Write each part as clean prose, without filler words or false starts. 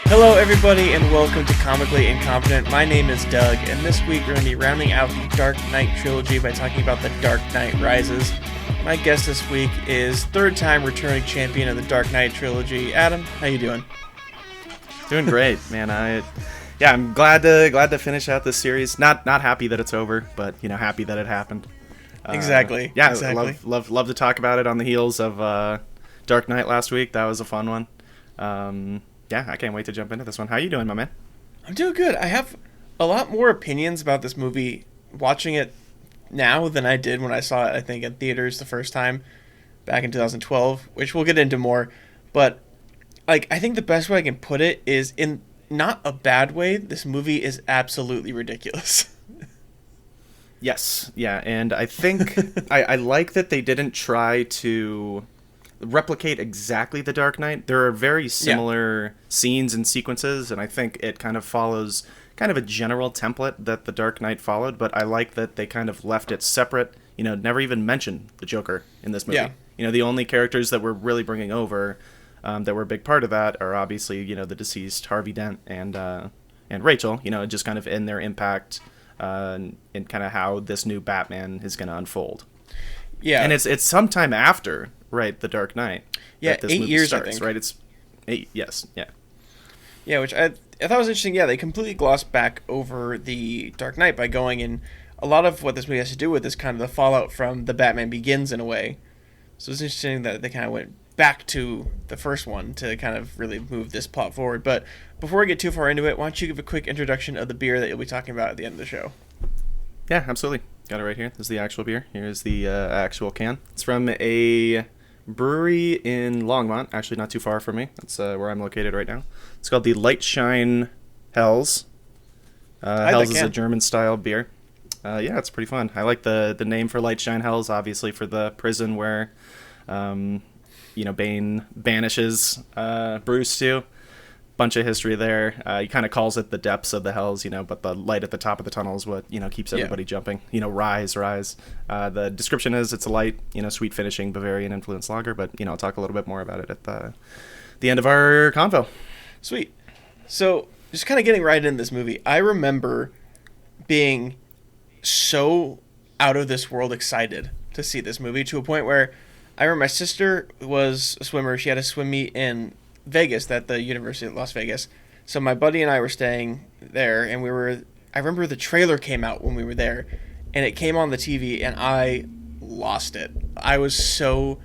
Hello, everybody, and welcome to Comically Incompetent. My name is Doug, and this week we're going to be rounding out the Dark Knight Trilogy by talking about The Dark Knight Rises. My guest this week is third-time returning champion of the Dark Knight Trilogy, Adam. How you doing? Doing great, man. I'm glad to finish out this series. Not happy that it's over, but happy that it happened. Exactly. Exactly. Love to talk about it on the heels of Dark Knight last week. That was a fun one. I can't wait to jump into this one. How you doing, my man? I'm doing good. I have a lot more opinions about this movie watching it now than I did when I saw it, I think, in theaters the first time back in 2012, which we'll get into more. But, I think the best way I can put it is, in not a bad way, this movie is absolutely ridiculous. Yes, yeah, and I think I like that they didn't try to replicate exactly the Dark Knight. There are very similar scenes and sequences, and I think it kind of follows kind of a general template that the Dark Knight followed, but I like that they kind of left it separate, never even mentioned the Joker in this movie. Yeah. The only characters that we're really bringing over that were a big part of that are obviously, the deceased Harvey Dent and Rachel, just kind of in their impact and kind of how this new Batman is going to unfold. Yeah. And it's sometime after, right, The Dark Knight. Yeah, that this 8 movie years, starts, I think. Right, it's 8, yes, yeah. Yeah, which I thought was interesting. Yeah, they completely glossed back over The Dark Knight by going in. A lot of what this movie has to do with is kind of the fallout from The Batman Begins in a way. So it's interesting that they kind of went back to the first one to kind of really move this plot forward. But before we get too far into it, why don't you give a quick introduction of the beer that you'll be talking about at the end of the show? Yeah, absolutely. Got it right here. This is the actual beer. Here's the actual can. It's from a brewery in Longmont, actually not too far from me. That's where I'm located right now. It's called the Lightshine Hells. Hells is a German-style beer. It's pretty fun. I like the name for Lightshine Hells, obviously for the prison where, Bane banishes Bruce to. Bunch of history there. He kind of calls it the depths of the hells, but the light at the top of the tunnel is what, keeps everybody jumping. Rise. The description is it's a light, sweet finishing Bavarian influenced lager, but, I'll talk a little bit more about it at the end of our convo. Sweet. So, just kind of getting right into this movie, I remember being so out of this world excited to see this movie to a point where I remember my sister was a swimmer. She had a swim meet in Vegas at the University of Las Vegas. So my buddy and I were staying there, and I remember the trailer came out when we were there, and it came on the TV, and I lost it. I was so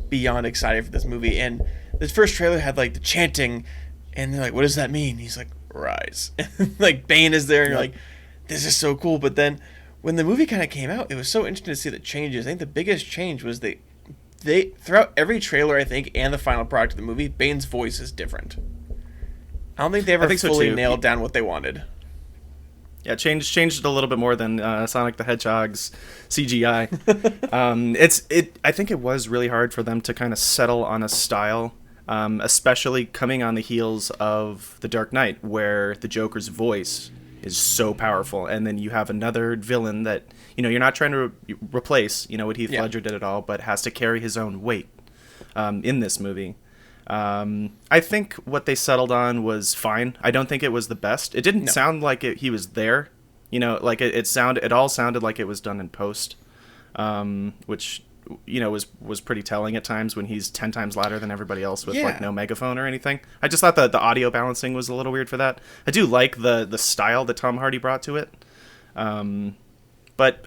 beyond excited for this movie, and this first trailer had the chanting, and they're like, what does that mean? He's like, rise. And Bane is there, and you're like, this is so cool. But then when the movie kind of came out, it was so interesting to see the changes. I think the biggest change was they throughout every trailer, I think, and the final product of the movie, Bane's voice is different. I don't think they ever fully nailed down what they wanted. Yeah, changed it a little bit more than Sonic the Hedgehog's CGI. I think it was really hard for them to kind of settle on a style, especially coming on the heels of The Dark Knight, where the Joker's voice is so powerful, and then you have another villain that you're not trying to replace what Heath Ledger did at all, but has to carry his own weight in this movie. I think what they settled on was fine. I don't think it was the best. It didn't sound like he was there, it all sounded like it was done in post, which was pretty telling at times when he's 10 times louder than everybody else with no megaphone or anything. I just thought that the audio balancing was a little weird for that. I do like the style that Tom Hardy brought to it. But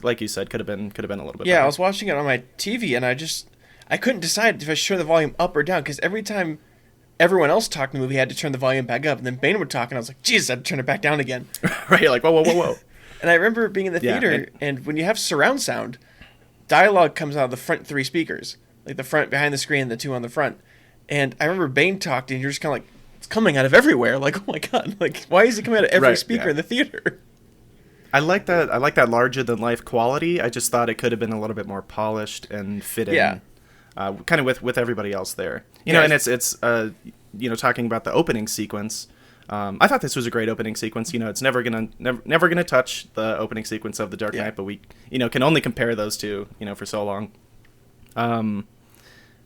like you said, could have been a little bit better. I was watching it on my TV, and I couldn't decide if I should turn the volume up or down, because every time everyone else talked in the movie, I had to turn the volume back up, and then Bane would talk, and I was like, Jesus, I had to turn it back down again. Right, you're like, whoa. And I remember being in the theater, and when you have surround sound, dialogue comes out of the front 3 speakers, the front behind the screen, the 2 on the front. And I remember Bane talked, and you're just kind of like, it's coming out of everywhere. Oh my God, why is it coming out of every speaker in the theater? I like that larger than life quality. I just thought it could have been a little bit more polished and fitting. Yeah. Kind of with everybody else there, and it's talking about the opening sequence. I thought this was a great opening sequence. It's never gonna touch the opening sequence of The Dark Knight, but we can only compare those two, for so long.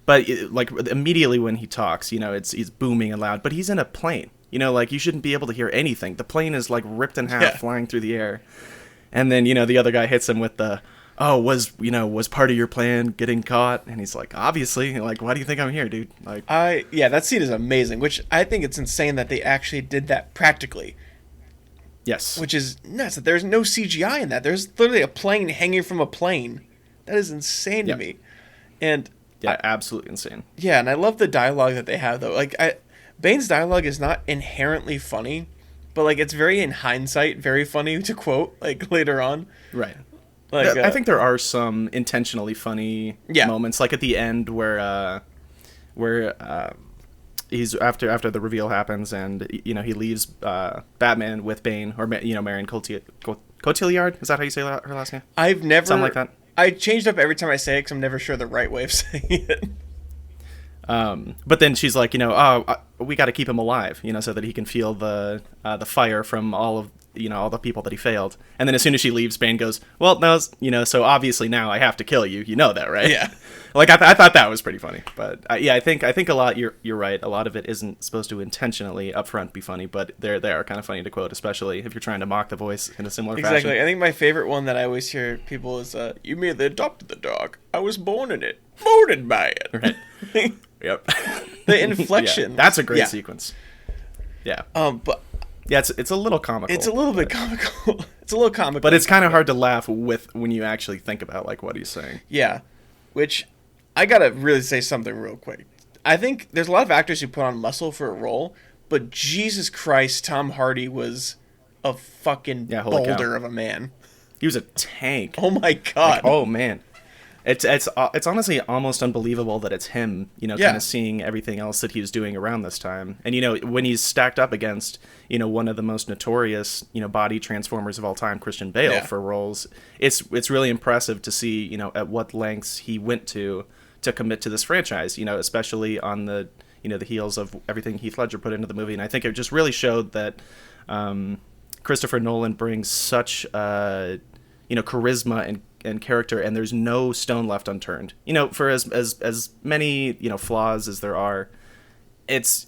But like immediately when he talks, you know, it's booming and loud. But he's in a plane. You know, like you shouldn't be able to hear anything. The plane is like ripped in half, flying through the air. And then, you know, the other guy hits him with the, oh, was part of your plan getting caught? And he's like, obviously. Like, why do you think I'm here, dude? Like, that scene is amazing, which I think it's insane that they actually did that practically. yes. Which is nuts. That there's no CGI in that. There's literally a plane hanging from a plane. That is insane to me. And yeah, absolutely insane. Yeah, and I love the dialogue that they have, though. Like, Bane's dialogue is not inherently funny, but, like, it's very, in hindsight, very funny to quote, like, later on. Right. Like, I think there are some intentionally funny moments, like at the end where he's after the reveal happens, and you know he leaves Batman with Bane, or you know Marion Cotillard. Is that how you say her last name? I've never something like that. I changed up every time I say it because I'm never sure the right way of saying it. But then she's like, you know, we got to keep him alive, you know, so that he can feel the fire from all the people that he failed. And then as soon as she leaves, Bane goes, well, no, you know, so obviously now I have to kill you. You know that, right? Yeah. Like I thought that was pretty funny, but I think a lot. You're right. A lot of it isn't supposed to intentionally upfront be funny, but they are kind of funny to quote, especially if you're trying to mock the voice in a similar fashion. Exactly. I think my favorite one that I always hear people is, "You merely adopted the dog. I was born in it, molded by it." Right. Yep. The inflection. Yeah, that's a great sequence. Yeah. But yeah, it's a little comical. It's a little bit comical. It's a little comical. But it's kind of hard to laugh with when you actually think about like what he's saying. Yeah. Which I got to really say something real quick. I think there's a lot of actors who put on muscle for a role, but Jesus Christ, Tom Hardy was a fucking boulder of a man. He was a tank. Oh my god. Like, oh man. It's honestly almost unbelievable that it's him, you know, kind of seeing everything else that he was doing around this time. And, you know, when he's stacked up against, you know, one of the most notorious, you know, body transformers of all time, Christian Bale, for roles, it's really impressive to see, you know, at what lengths he went to commit to this franchise, you know, especially on the, you know, the heels of everything Heath Ledger put into the movie. And I think it just really showed that Christopher Nolan brings such, you know, charisma and character, and there's no stone left unturned. You know, for as many, you know, flaws as there are, it's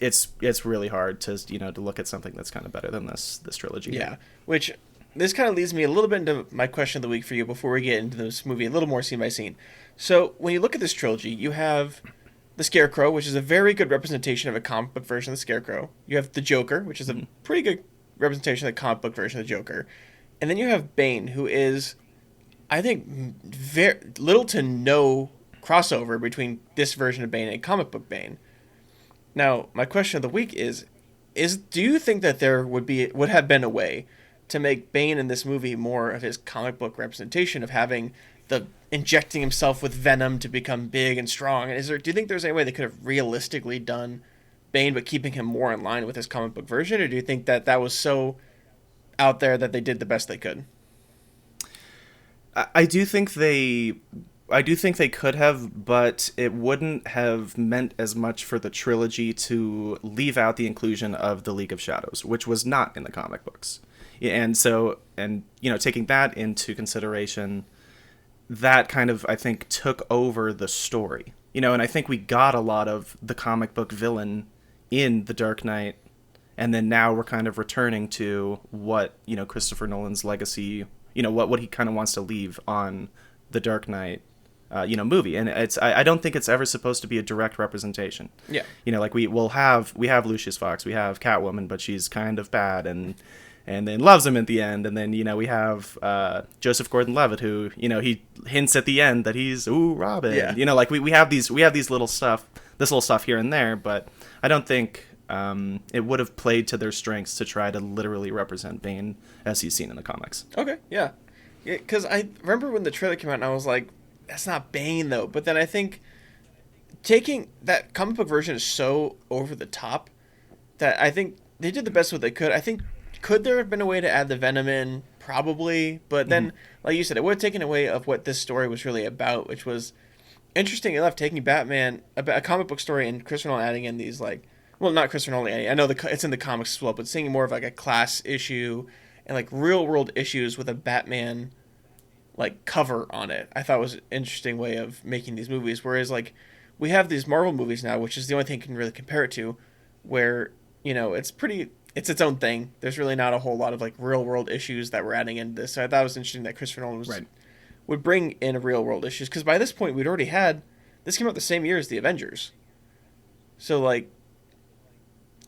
really hard to, you know, to look at something that's kind of better than this trilogy. Yeah, which this kind of leads me a little bit into my question of the week for you before we get into this movie a little more scene by scene. So when you look at this trilogy, you have the Scarecrow, which is a very good representation of a comic book version of the Scarecrow. You have the Joker, which is a pretty good representation of the comic book version of the Joker. And then you have Bane, who is, I think, very little to no crossover between this version of Bane and comic book Bane. Now, my question of the week is do you think that there would have been a way to make Bane in this movie more of his comic book representation of having the injecting himself with venom to become big and strong? And do you think there's any way they could have realistically done Bane but keeping him more in line with his comic book version, or do you think that was so out there that they did the best they could? I do think they could have, but it wouldn't have meant as much for the trilogy to leave out the inclusion of the League of Shadows, which was not in the comic books. And so, and you know, taking that into consideration, that kind of, I think, took over the story. You know, and I think we got a lot of the comic book villain in The Dark Knight, and then now we're kind of returning to what, you know, Christopher Nolan's legacy, you know, what he kind of wants to leave on the Dark Knight, you know, movie. And I don't think it's ever supposed to be a direct representation. Yeah. You know, like we have Lucius Fox, we have Catwoman, but she's kind of bad and then loves him at the end. And then, you know, we have Joseph Gordon-Levitt, who, you know, he hints at the end that he's, ooh, Robin. Yeah. You know, like we have these little stuff here and there, but I don't think it would have played to their strengths to try to literally represent Bane as he's seen in the comics. Okay, yeah. Because I remember when the trailer came out and I was like, that's not Bane though. But then I think taking that comic book version is so over the top that I think they did the best what they could. I think, could there have been a way to add the Venom in? Probably. But then, like you said, it would have taken away of what this story was really about, which was, interesting enough, taking Batman, a comic book story, and Christopher Nolan adding in these, like, well, not Christopher Nolan, I know it's in the comics as well, but seeing more of like a class issue and like real world issues with a Batman like cover on it, I thought was an interesting way of making these movies. Whereas like we have these Marvel movies now, which is the only thing you can really compare it to, where it's its own thing. There's really not a whole lot of like real world issues that we're adding into this. So I thought it was interesting that Christopher Nolan Right. would bring in real world issues, because by this point we'd already had this came out the same year as the Avengers. So like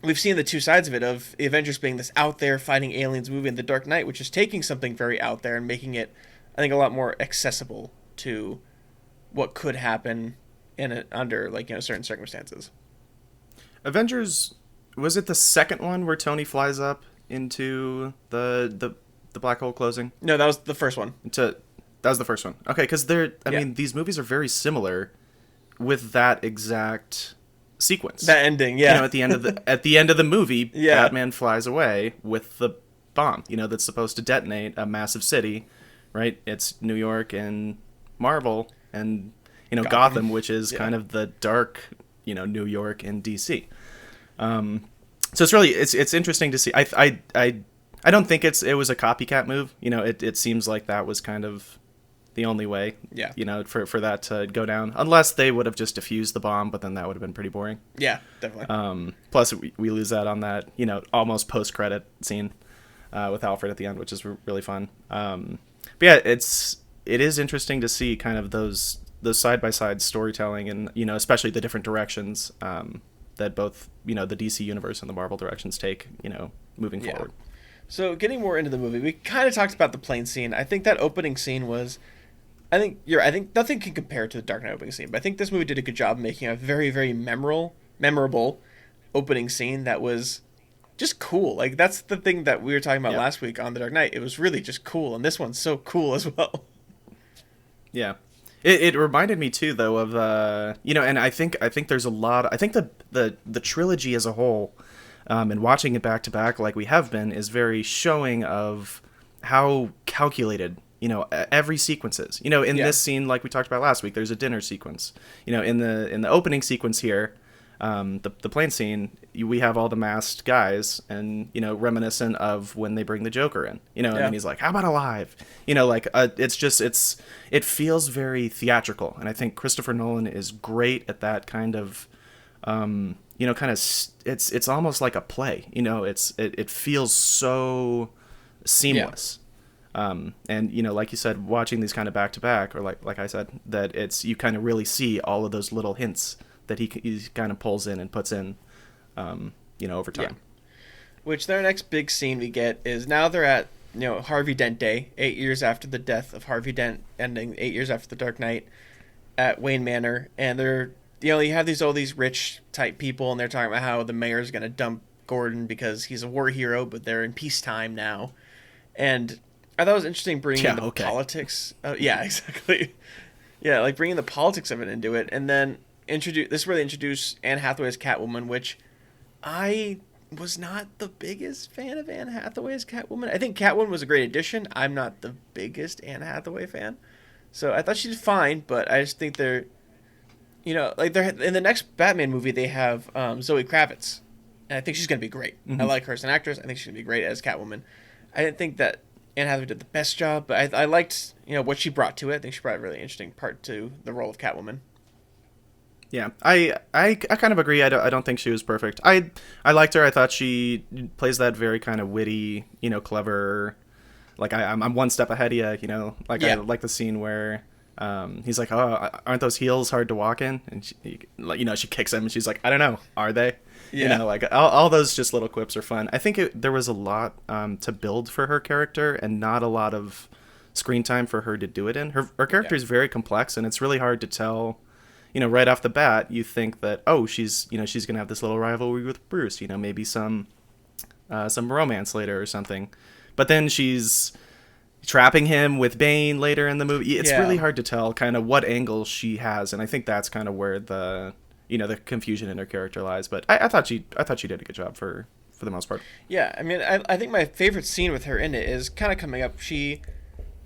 we've seen the two sides of it, of the Avengers being this out there fighting aliens movie, and the Dark Knight, which is taking something very out there and making it, I think, a lot more accessible to what could happen under like certain circumstances. Avengers, was it the second one where Tony flies up into the black hole closing? No, that was the first one. That was the first one. Okay, because I mean, these movies are very similar with that exact sequence. That ending, yeah. At the end of the movie, Batman flies away with the bomb, that's supposed to detonate a massive city, right? It's New York and Marvel and Gotham, which is kind of the dark, New York and DC. So it's really it's interesting to see. I don't think it was a copycat move. It seems like that was kind of the only way. Yeah. For that to go down, unless they would have just defused the bomb, but then that would have been pretty boring. Yeah, definitely. Plus we lose that on that almost post credit scene with Alfred at the end, which is really fun. But yeah, it is interesting to see kind of those side by side storytelling, and especially the different directions that both the DC universe and the Marvel directions take moving forward. So getting more into the movie, we kind of talked about the plane scene. I think that opening scene was, I think nothing can compare to the Dark Knight opening scene, but I think this movie did a good job making a very, very memorable opening scene that was just cool. Like, that's the thing that we were talking about last week on the Dark Knight. It was really just cool, and this one's so cool as well. Yeah. It reminded me too, though, of and I think there's a lot. I think the trilogy as a whole, and watching it back to back like we have been, is very showing of how calculated every sequence is. In this scene, like we talked about last week, there's a dinner sequence. In the opening sequence here, the plane scene, we have all the masked guys, and reminiscent of when they bring the Joker in. And then he's like, "How about alive?" It feels very theatrical, and I think Christopher Nolan is great at that kind of, it's almost like a play. It feels so seamless. And like you said, watching these kind of back to back, or like I said, that you kind of really see all of those little hints that he kind of pulls in and puts in, over time. Which their next big scene we get is now they're at Harvey Dent Day, 8 years after the death of Harvey Dent, ending 8 years after the Dark Knight, at Wayne Manor, and they're you have all these rich type people, and they're talking about how the mayor's gonna dump Gordon because he's a war hero, but they're in peacetime now, and I thought it was interesting bringing the politics. Exactly. Yeah, like bringing the politics of it into it, and then this is where they introduce Anne Hathaway as Catwoman, which I was not the biggest fan of Anne Hathaway as Catwoman. I think Catwoman was a great addition. I'm not the biggest Anne Hathaway fan, so I thought she did fine, but I just think they're in the next Batman movie they have Zoe Kravitz, and I think she's gonna be great. Mm-hmm. I like her as an actress. I think she's gonna be great as Catwoman. I didn't think that Anne Hathaway did the best job, but I liked what she brought to it. I think she brought a really interesting part to the role of Catwoman. Yeah, I kind of agree. I don't think she was perfect. I liked her. I thought she plays that very kind of witty, clever. Like I'm one step ahead of you. I like the scene where he's like, "Oh, aren't those heels hard to walk in?" And she kicks him, and she's like, "I don't know, are they?" Yeah. All those just little quips are fun. I think there was a lot to build for her character, and not a lot of screen time for her to do it in. Her character is very complex, and it's really hard to tell. Right off the bat, you think that she's gonna have this little rivalry with Bruce. Maybe some romance later or something, but then she's trapping him with Bane later in the movie. It's really hard to tell kind of what angle she has, and I think that's kind of where the the confusion in her character lies. But I thought she did a good job for the most part. Yeah, I mean, I think my favorite scene with her in it is kind of coming up. She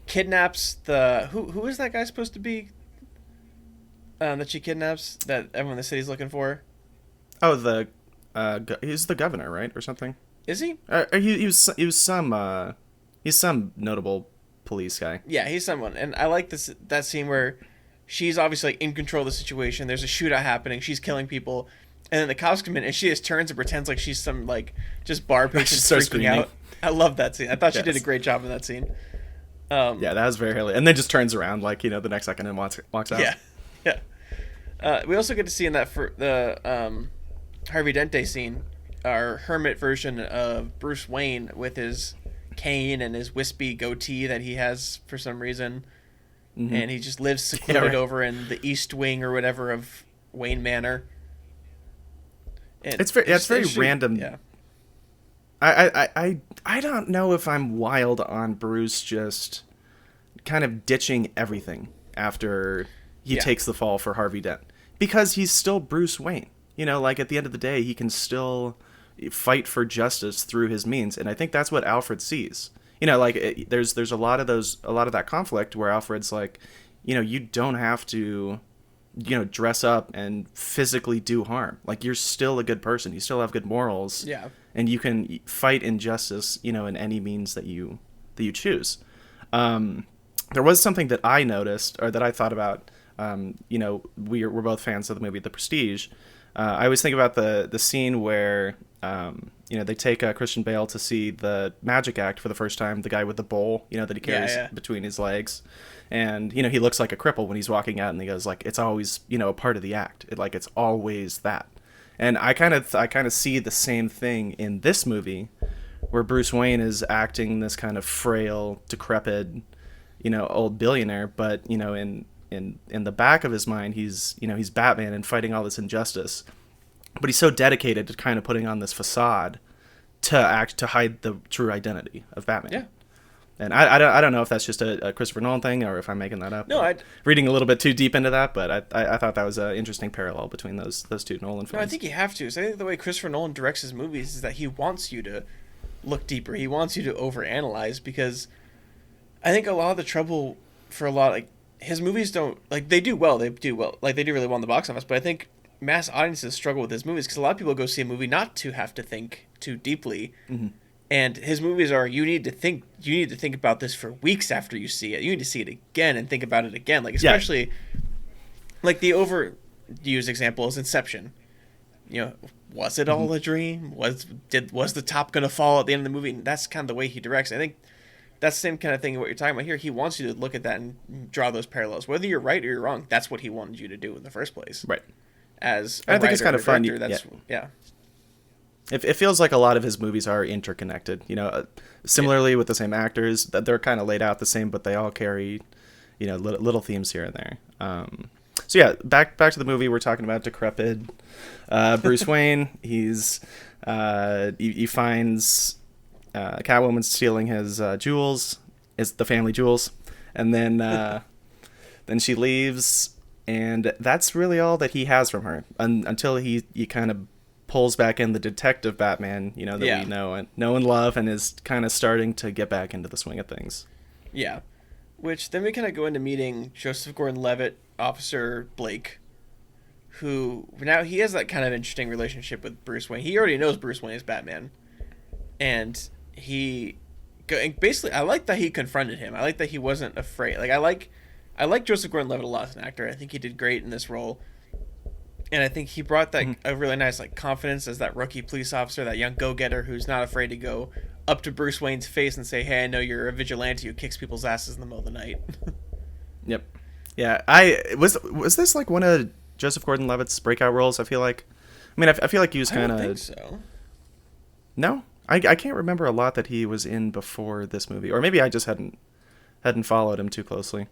kidnaps who is that guy supposed to be? That she kidnaps, that everyone in the city's looking for. Oh, he's the governor, right, or something? Is he? He's some notable police guy. Yeah, he's someone, and I like that scene where she's obviously like, in control of the situation. There's a shootout happening. She's killing people. And then the cops come in, and she just turns and pretends like she's some, like, just bar patient freaking out. I love that scene. I thought she did a great job in that scene. Yeah, that was very hilarious. And then just turns around, like, the next second and walks out. Yeah, yeah. We also get to see in that for the Harvey Dent scene, our hermit version of Bruce Wayne with his cane and his wispy goatee that he has for some reason. Mm-hmm. And he just lives secluded over in the East Wing or whatever of Wayne Manor. And it's very random. Yeah. I don't know if I'm wild on Bruce just kind of ditching everything after he takes the fall for Harvey Dent, because he's still Bruce Wayne. Like at the end of the day, he can still fight for justice through his means, and I think that's what Alfred sees. There's a lot of that conflict where Alfred's like, you don't have to dress up and physically do harm. Like, you're still a good person. You still have good morals. Yeah. And you can fight injustice, in any means that you choose. There was something that I noticed, or that I thought about. We're both fans of the movie The Prestige. I always think about the scene where they take Christian Bale to see the magic act for the first time. The guy with the bowl, that he carries between his legs. And, he looks like a cripple when he's walking out, and he goes, like, it's always, a part of the act. It's always that. And I kind of see the same thing in this movie, where Bruce Wayne is acting this kind of frail, decrepit, old billionaire, but, in the back of his mind, he's Batman and fighting all this injustice. But he's so dedicated to kind of putting on this facade to hide the true identity of Batman. Yeah. And I don't know if that's just a Christopher Nolan thing or if I'm making that up. No, reading a little bit too deep into that, but I thought that was an interesting parallel between those two Nolan films. No, I think you have to. So I think the way Christopher Nolan directs his movies is that he wants you to look deeper. He wants you to overanalyze, because I think a lot of the trouble for a lot, like, his movies don't, like, they do well, like, they do really well in the box office, but I think mass audiences struggle with his movies because a lot of people go see a movie not to have to think too deeply. Mm-hmm. And his movies are, you need to think about this for weeks after you see it. You need to see it again and think about it again. Like, especially, like, the overused example is Inception. Was it all a dream? Was the top gonna fall at the end of the movie? And that's kind of the way he directs. I think that's the same kind of thing what you're talking about here. He wants you to look at that and draw those parallels. Whether you're right or you're wrong, that's what he wanted you to do in the first place. Right. As I think it's kind of fun. Yeah. It feels like a lot of his movies are interconnected. Similarly with the same actors, that they're kind of laid out the same, but they all carry, little themes here and there. So yeah, back to the movie. We're talking about decrepit Bruce Wayne. He's he finds Catwoman stealing his jewels, the family jewels, and then she leaves, and that's really all that he has from her until he kind of pulls back in the detective Batman, that we know and love, and is kind of starting to get back into the swing of things. Yeah. Which then we kind of go into meeting Joseph Gordon-Levitt, Officer Blake, who now he has that kind of interesting relationship with Bruce Wayne. He already knows Bruce Wayne is Batman. And basically, I like that he confronted him. I like that he wasn't afraid. Like, I like Joseph Gordon-Levitt a lot as an actor. I think he did great in this role. And I think he brought that a really nice confidence as that rookie police officer, that young go-getter who's not afraid to go up to Bruce Wayne's face and say, "Hey, I know you're a vigilante who kicks people's asses in the middle of the night." Yep. Yeah. Was this like one of Joseph Gordon-Levitt's breakout roles? I feel like. I mean, I feel like he was kind of. I don't think so. No, I can't remember a lot that he was in before this movie, or maybe I just hadn't followed him too closely.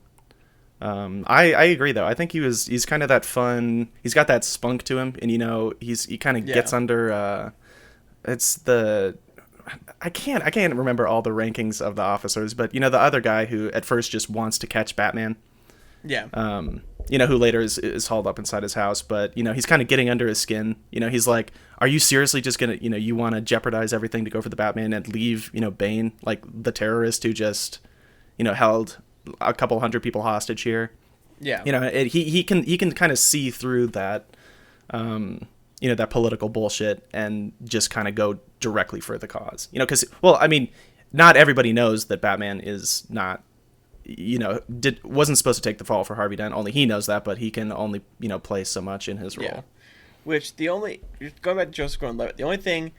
I agree though. I think he's kind of that fun. He's got that spunk to him, and he kind of gets under. It's the. I can't remember all the rankings of the officers, but the other guy who at first just wants to catch Batman. Yeah. Who later is hauled up inside his house, but he's kind of getting under his skin. He's like, are you seriously just gonna you want to jeopardize everything to go for the Batman and leave Bane, like the terrorist who just held a couple hundred people hostage here? Yeah. He can kind of see through that that political bullshit and just kind of go directly for the cause. Because, well, I mean, not everybody knows that Batman is not, wasn't supposed to take the fall for Harvey Dent. Only he knows that, but he can only play so much in his role. Yeah. Which going back to Joseph Gordon-Levitt, the only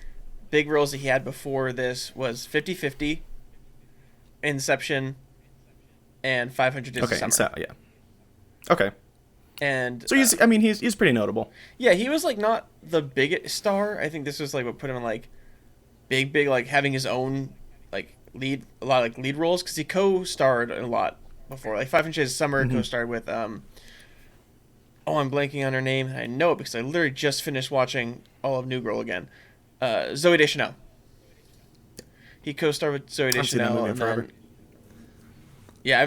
big roles that he had before this was 50-50, Inception, and 500 Days of Summer. So, yeah. Okay. And so he's pretty notable. Yeah, he was like not the biggest star. I think this was like what put him in like big like having his own like lead roles, because he co-starred a lot before. Like 500 Days of Summer co-starred with I'm blanking on her name. I know it because I literally just finished watching all of New Girl again. Zooey Deschanel. He co-starred with Zooey Deschanel, and then I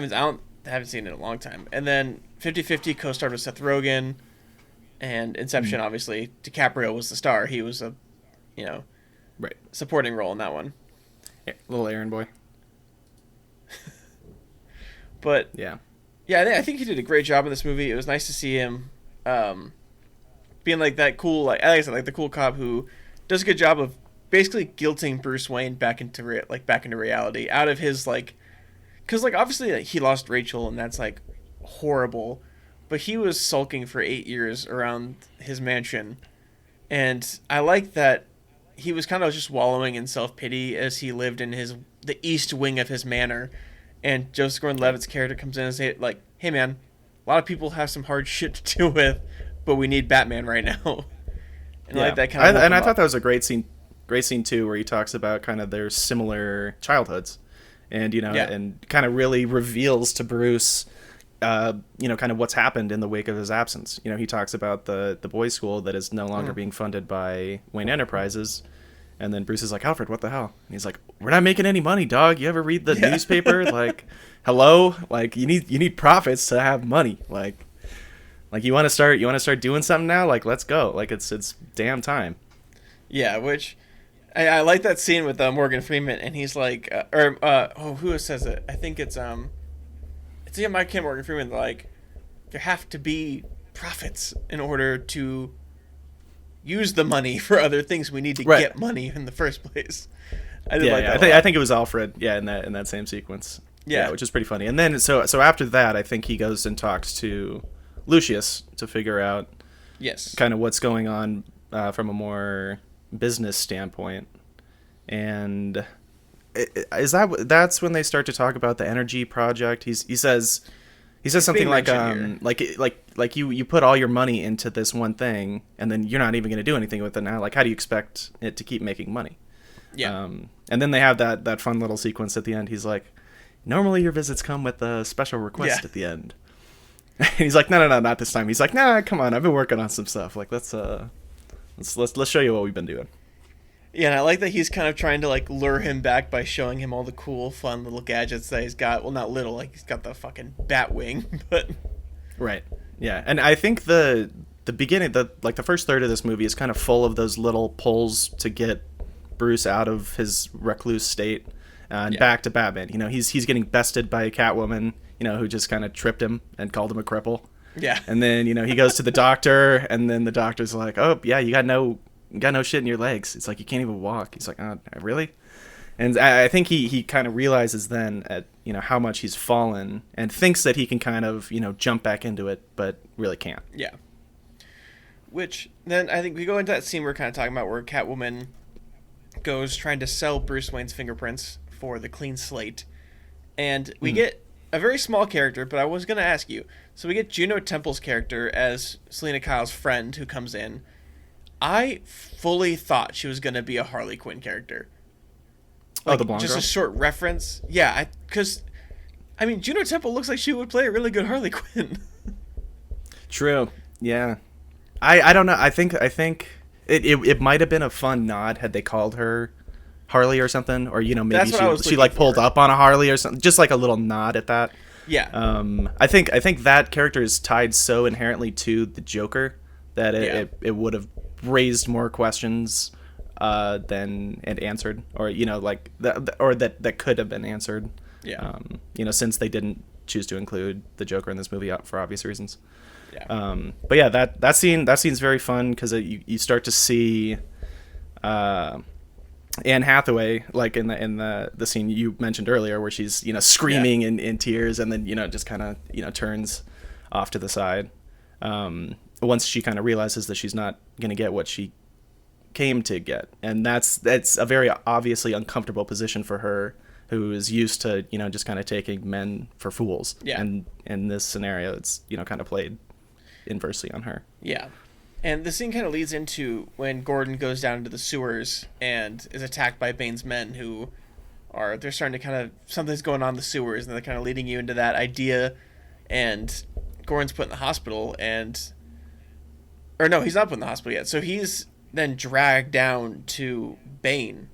haven't seen it in a long time. And then 50-50 co-starred with Seth Rogen, and Inception, obviously DiCaprio was the star. He was a supporting role in that one. Yeah, little errand boy. But yeah, I think he did a great job in this movie. It was nice to see him being like that cool, like I said, like the cool cop who does a good job of basically guilting Bruce Wayne back into reality, out of his like, because like obviously like, he lost Rachel and that's like horrible, but he was sulking for 8 years around his mansion, and I like that he was kind of just wallowing in self-pity as he lived in the east wing of his manor. And Joseph Gordon-Levitt's character comes in and say, like, hey, man, a lot of people have some hard shit to deal with, but we need Batman right now. And I like that kind of I thought that was a great scene, too, where he talks about kind of their similar childhoods. And, and kind of really reveals to Bruce, kind of what's happened in the wake of his absence. He talks about the boys' school that is no longer being funded by Wayne Enterprises. And then Bruce is like, Alfred, what the hell? And he's like, we're not making any money, dog. You ever read the newspaper? Like, hello? Like, you need profits to have money. Like you want to start doing something now? Like, let's go. Like, it's damn time. Yeah, which I like that scene with Morgan Freeman, and he's like, who says it? I think it's Mike Kim, Morgan Freeman. Like, there have to be profits in order to use the money for other things. We need to get money in the first place. I think it was Alfred. Yeah, in that same sequence. Yeah, which is pretty funny. And then so after that, I think he goes and talks to Lucius to figure out kind of what's going on from a more business standpoint. And that's when they start to talk about the energy project. He says something like you put all your money into this one thing, and then you're not even going to do anything with it now. Like, how do you expect it to keep making money? Yeah. And then they have that fun little sequence at the end. He's like, normally your visits come with a special request at the end. And he's like, no, not this time. He's like, nah, come on, I've been working on some stuff. Like, let's show you what we've been doing. Yeah, and I like that he's kind of trying to like lure him back by showing him all the cool, fun little gadgets that he's got. Well, not little, like he's got the fucking bat wing, but right. Yeah, and I think the beginning, the first third of this movie is kind of full of those little pulls to get Bruce out of his recluse state and back to Batman. He's getting bested by Catwoman, who just kind of tripped him and called him a cripple. Yeah. And then he goes to the doctor, and then the doctor's like, oh yeah, you got no shit in your legs. It's like you can't even walk. He's like, oh, really? And I think he kind of realizes then at how much he's fallen, and thinks that he can kind of jump back into it, but really can't. Yeah. Which then I think we go into that scene we're kind of talking about where Catwoman goes trying to sell Bruce Wayne's fingerprints for the clean slate, and we get a very small character. But I was going to ask you. So we get Juno Temple's character as Selena Kyle's friend who comes in. I fully thought she was going to be a Harley Quinn character. Like, the blonde just girl? a short reference. Yeah, because Juno Temple looks like she would play a really good Harley Quinn. True. Yeah. I don't know. I think it might have been a fun nod had they called her Harley or something, or maybe she like pulled up on a Harley or something, just like a little nod at that. Yeah. I think that character is tied so inherently to the Joker that it would have raised more questions than it answered, or that could have been answered. Yeah. Since they didn't choose to include the Joker in this movie for obvious reasons. Yeah. But yeah, that scene's very fun because you start to see Anne Hathaway, like in the scene you mentioned earlier, where she's screaming in tears, and then just kind of turns off to the side. Once she kind of realizes that she's not going to get what she came to get, and that's a very obviously uncomfortable position for her, who is used to just kind of taking men for fools. Yeah. And in this scenario, it's kind of played inversely on her. Yeah. And the scene kind of leads into when Gordon goes down into the sewers and is attacked by Bane's men, who they're starting to kind of, something's going on in the sewers, and they're kind of leading you into that idea. And Gordon's put in the hospital, or no, he's not put in the hospital yet. So he's then dragged down to Bane.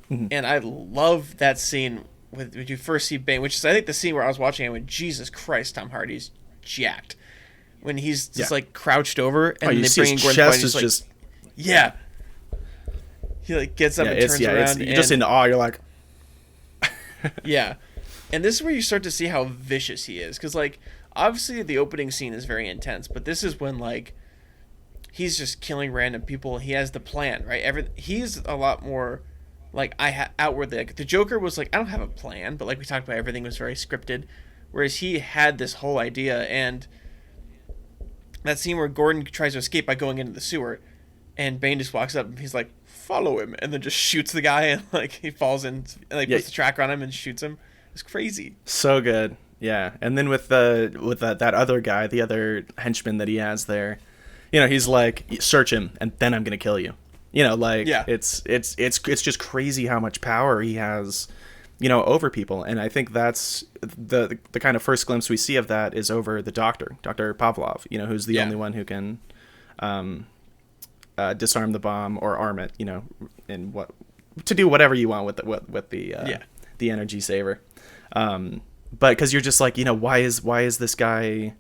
Mm-hmm. And I love that scene when you first see Bane, which is, I think, the scene where I was watching it when, Jesus Christ, Tom Hardy's jacked. When he's just like crouched over, and they bring in Gordon's chest is just he like gets up and turns around. You're just in awe. You're like, yeah. And this is where you start to see how vicious he is, because like obviously the opening scene is very intense, but this is when like he's just killing random people. He has the plan, right? He's a lot more like outwardly. Like the Joker was like, I don't have a plan, but like we talked about, everything was very scripted, whereas he had this whole idea. And that scene where Gordon tries to escape by going into the sewer, and Bane just walks up and he's like, follow him, and then just shoots the guy, and like he falls in and like puts the tracker on him and shoots him. It's crazy. So good. Yeah. And then with that other guy, the other henchman that he has there, he's like, search him and then I'm gonna kill you. It's just crazy how much power he has over people. And I think that's the kind of first glimpse we see of that is over the Dr. Pavlov, who's the only one who can disarm the bomb or arm it, and to do whatever you want with the energy saver. But because you're just like, why is this guy,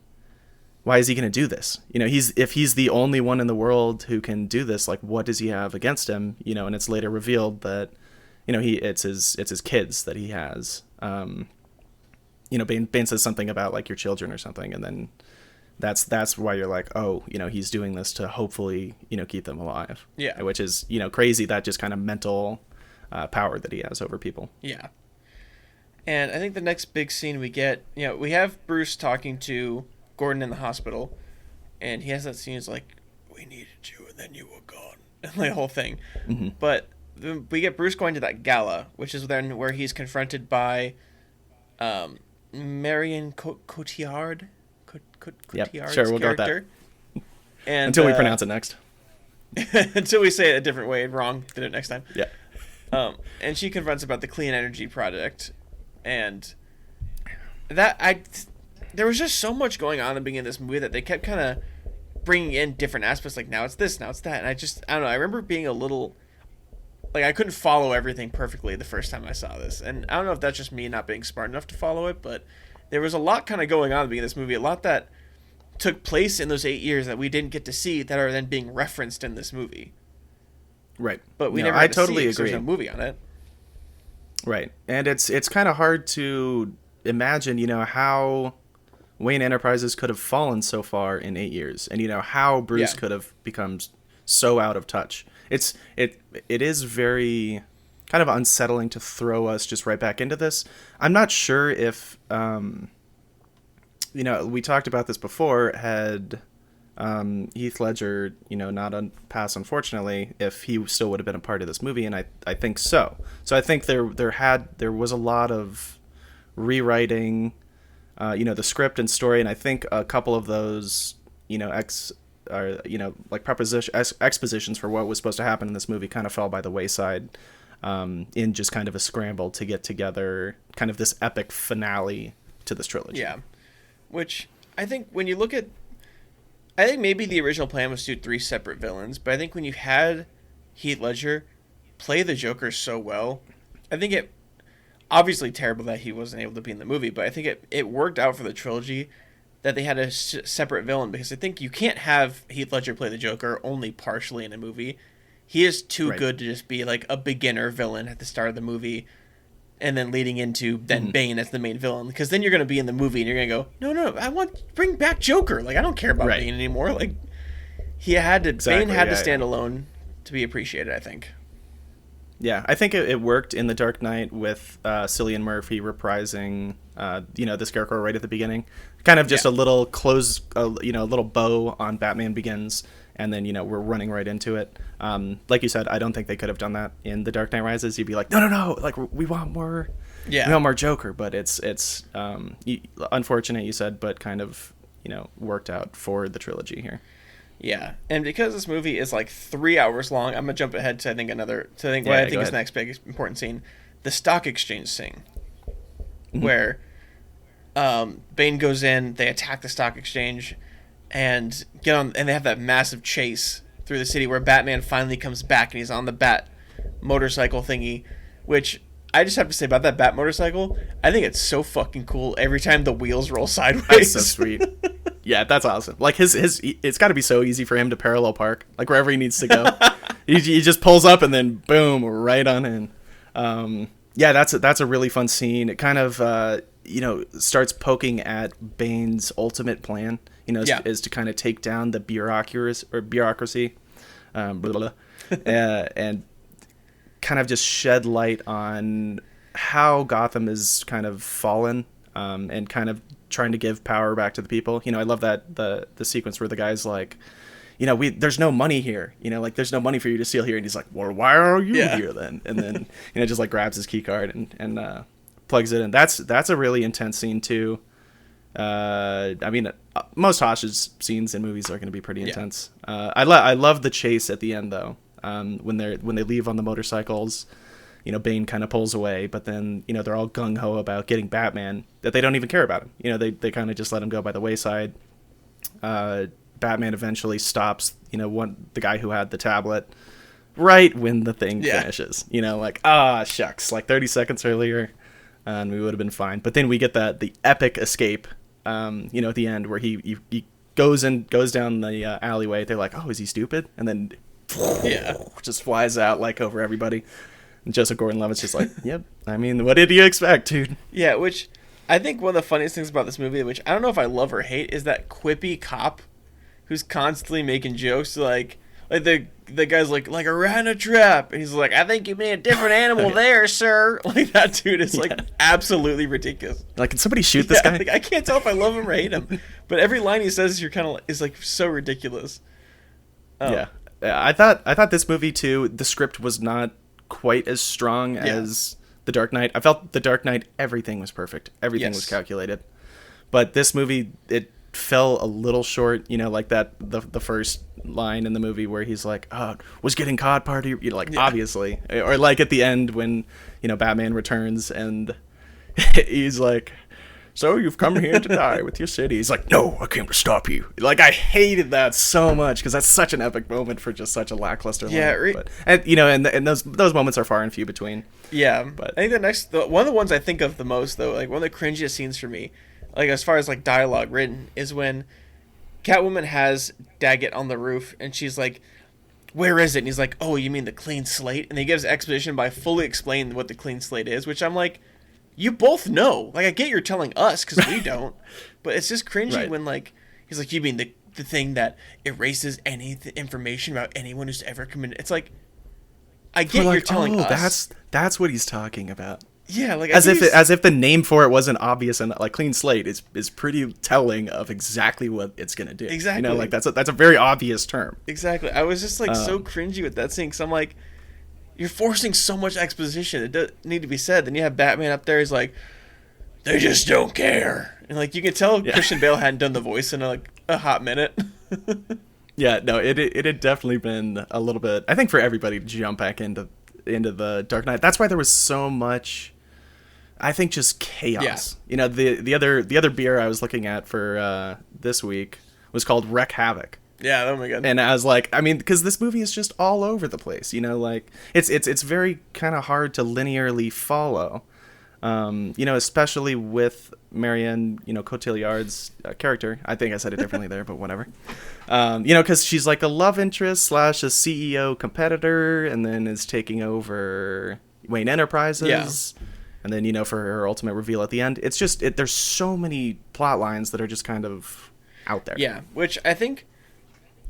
why is he going to do this? If he's the only one in the world who can do this, like, what does he have against him? And it's later revealed that, it's his kids that he has. Bane says something about like your children or something. And then that's why you're like, oh, he's doing this to hopefully, keep them alive. Yeah. Which is, crazy, that just kind of mental power that he has over people. Yeah. And I think the next big scene we get, we have Bruce talking to Gordon in the hospital, and he has that scene. It's like, we needed you, and then you were gone, and the whole thing. Mm-hmm. But we get Bruce going to that gala, which is then where he's confronted by Marion Cotillard. Yep, sure, we'll go with that. And, until we pronounce it next. Until we say it a different way, wrong, did it next time. Yeah. And she confronts about the clean energy project, and there was just so much going on in the beginning of this movie that they kept kind of bringing in different aspects, like now it's this, now it's that, and I don't know, I remember being a little, like, I couldn't follow everything perfectly the first time I saw this, and I don't know if that's just me not being smart enough to follow it, but there was a lot kind of going on at the beginning of this movie, a lot that took place in those 8 years that we didn't get to see that are then being referenced in this movie. Right. But we never I had to totally see it, agree. There's no movie on it. Right. And it's kind of hard to imagine, how Wayne Enterprises could have fallen so far in 8 years, and how Bruce could have become so out of touch. It is very kind of unsettling to throw us just right back into this. I'm not sure if we talked about this before, had Heath Ledger not passed, unfortunately, if he still would have been a part of this movie, and I think so. So I think there was a lot of rewriting the script and story, and I think a couple of those expositions for what was supposed to happen in this movie kind of fell by the wayside in just kind of a scramble to get together kind of this epic finale to this trilogy. Yeah, which I think when you look at, I think maybe the original plan was to do 3 separate villains, but I think when you had Heath Ledger play the Joker so well, I think it, obviously terrible that he wasn't able to be in the movie, but I think it worked out for the trilogy that they had a separate villain, because I think you can't have Heath Ledger play the Joker only partially in a movie. He is too good to just be like a beginner villain at the start of the movie and then leading into Bane as the main villain, because then you're going to be in the movie and you're going to go, no, bring back Joker. Like, I don't care about Bane anymore. Like, Bane had to stand alone to be appreciated, I think. Yeah, I think it worked in The Dark Knight with Cillian Murphy reprising, the Scarecrow right at the beginning. Kind of just a little close, a little bow on Batman Begins, and then, we're running right into it. Like you said, I don't think they could have done that in The Dark Knight Rises. You'd be like, no, like, we want more, we want more Joker, but it's unfortunate, you said, but kind of, worked out for the trilogy here. Yeah, and because this movie is like 3 hours long, I'm gonna jump ahead to what I think is the next big important scene, the stock exchange scene, where Bane goes in, they attack the stock exchange, and they have that massive chase through the city where Batman finally comes back and he's on the Bat motorcycle thingy, which I just have to say about that Bat motorcycle, I think it's so fucking cool every time the wheels roll sideways. That's so sweet. Yeah, that's awesome. Like it's got to be so easy for him to parallel park, like wherever he needs to go. he just pulls up and then boom, right on in. Yeah, that's a really fun scene. It kind of starts poking at Bane's ultimate plan. Is to kind of take down the bureaucracy, and kind of just shed light on how Gotham is kind of fallen, and kind of trying to give power back to the people. I love that the sequence where the guy's like, there's no money here, like there's no money for you to steal here, and he's like, well, why are you here then? And then just like grabs his key card and plugs it in. That's a really intense scene too. Most hostage scenes in movies are going to be pretty intense. I love the chase at the end though. When they leave on the motorcycles, Bane kind of pulls away, but then, they're all gung-ho about getting Batman, that they don't even care about him. They kind of just let him go by the wayside. Batman eventually stops, the guy who had the tablet right when the thing finishes. Like, shucks, like 30 seconds earlier, and we would have been fine. But then we get the epic escape, at the end where he goes down the alleyway. They're like, oh, is he stupid? And then just flies out like over everybody. And Joseph Gordon-Levitt's just like, yep. I mean, what did you expect, dude? Yeah, which I think one of the funniest things about this movie, which I don't know if I love or hate, is that quippy cop who's constantly making jokes like the guy's like a rat in a trap, and he's like, I think you made a different animal there, sir. Like that dude is like absolutely ridiculous. Like, can somebody shoot this guy? Like, I can't tell if I love him or hate him, but every line he says is like so ridiculous. Yeah, I thought this movie too, the script was not quite as strong as The Dark Knight. I felt The Dark Knight, everything was perfect. Everything was calculated. But this movie, it fell a little short, like that the first line in the movie where he's like, was getting caught part of your, obviously. Or like at the end when, Batman returns and he's like, so you've come here to die with your city. He's like, no, I came to stop you. Like, I hated that so much because that's such an epic moment for just such a lackluster line. But, and those moments are far and few between. Yeah, but I think one of the ones I think of the most though, like one of the cringiest scenes for me, like as far as like dialogue written, is when Catwoman has Daggett on the roof and she's like, where is it? And he's like, oh, you mean the clean slate? And he gives exposition by fully explaining what the clean slate is, which I'm like, you both know. Like, I get you're telling us because we don't, but it's just cringy when like he's like, you mean the thing that erases any information about anyone who's ever committed. It's like, I get you're telling us. That's what he's talking about. Yeah, like as if the name for it wasn't obvious, and like clean slate is pretty telling of exactly what it's gonna do. Exactly, like that's a very obvious term. Exactly. I was just like so cringy with that scene because I'm like, you're forcing so much exposition. It doesn't need to be said. Then you have Batman up there. He's like, they just don't care, and like you can tell Christian Bale hadn't done the voice in a hot minute. Yeah, no, it had definitely been a little bit. I think for everybody to jump back into the Dark Knight. That's why there was so much. I think just chaos. Yeah. The other beer I was looking at for this week was called Wreck Havoc. Yeah, oh my god. And I was like, I mean, because this movie is just all over the place. Like it's very kind of hard to linearly follow. Especially with Marianne, Cotillard's character. I think I said it differently there, but whatever. Because she's like a love interest / a CEO competitor, and then is taking over Wayne Enterprises. Yeah. And then, for her ultimate reveal at the end, it's just, there's so many plot lines that are just kind of out there. Yeah, which I think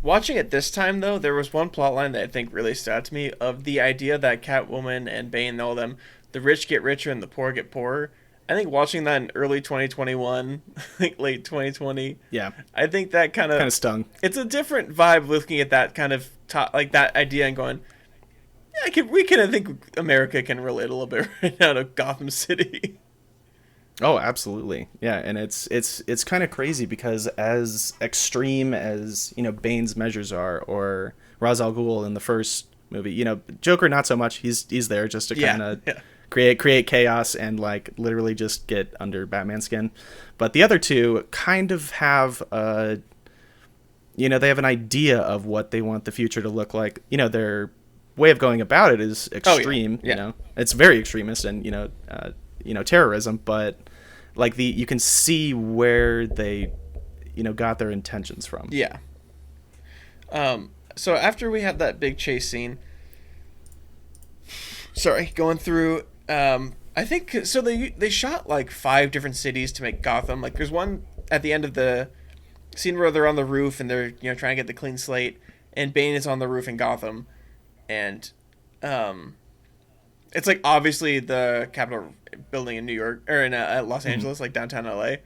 Watching it this time, though, there was one plot line that I think really stood out to me of the idea that Catwoman and Bane and all them, the rich get richer and the poor get poorer. I think watching that in early 2021, like late 2020, Yeah, I think that kind of stung. It's a different vibe looking at that kind of like that idea and going, yeah, I think America can relate a little bit right now to Gotham City. Oh, absolutely. Yeah, and it's kind of crazy because as extreme as, Bane's measures are, or Ra's al Ghul in the first movie, Joker not so much. He's there just to kind of create chaos and like literally just get under Batman's skin. But the other two kind of have they have an idea of what they want the future to look like. Their way of going about it is extreme. It's very extremist and terrorism, but like you can see where they got their intentions from. Yeah. So after we have that big chase scene, going through, I think so they shot like 5 different cities to make Gotham. Like there's one at the end of the scene where they're on the roof and they're trying to get the clean slate, and Bane is on the roof in Gotham, and it's like obviously the Capitol building in New York or in Los Angeles, like downtown LA,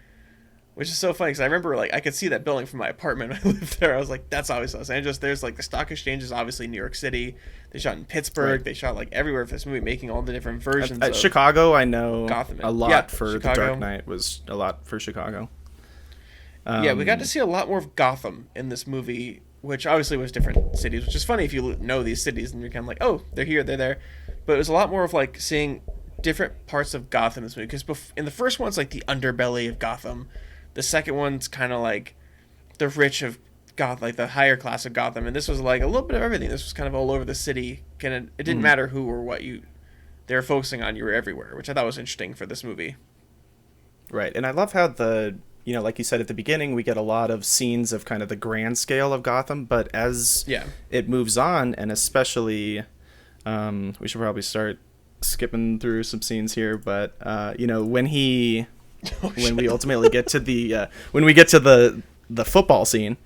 which is so funny because I remember like I could see that building from my apartment when I lived there. I was like, that's always Los Angeles. There's like the stock exchange is obviously New York City. They shot in Pittsburgh. Right. They shot like everywhere for this movie, making all the different versions. At Chicago, I know Gotham. A lot for Chicago. The Dark Knight was a lot for Chicago. We got to see a lot more of Gotham in this movie, which obviously was different cities, which is funny if you know these cities and you're kind of like, oh, they're here, they're there. But it was a lot more of like seeing different parts of Gotham in this movie, because in the first one's like the underbelly of Gotham. The second one's kind of like the rich of Gotham, like the higher class of Gotham, and this was like a little bit of everything. This was kind of all over the city. It didn't matter who or what they were focusing on. You were everywhere, which I thought was interesting for this movie. Right, and I love how like you said at the beginning, we get a lot of scenes of kind of the grand scale of Gotham, but as it moves on, and especially, we should probably start skipping through some scenes here, but when we ultimately get to the football scene,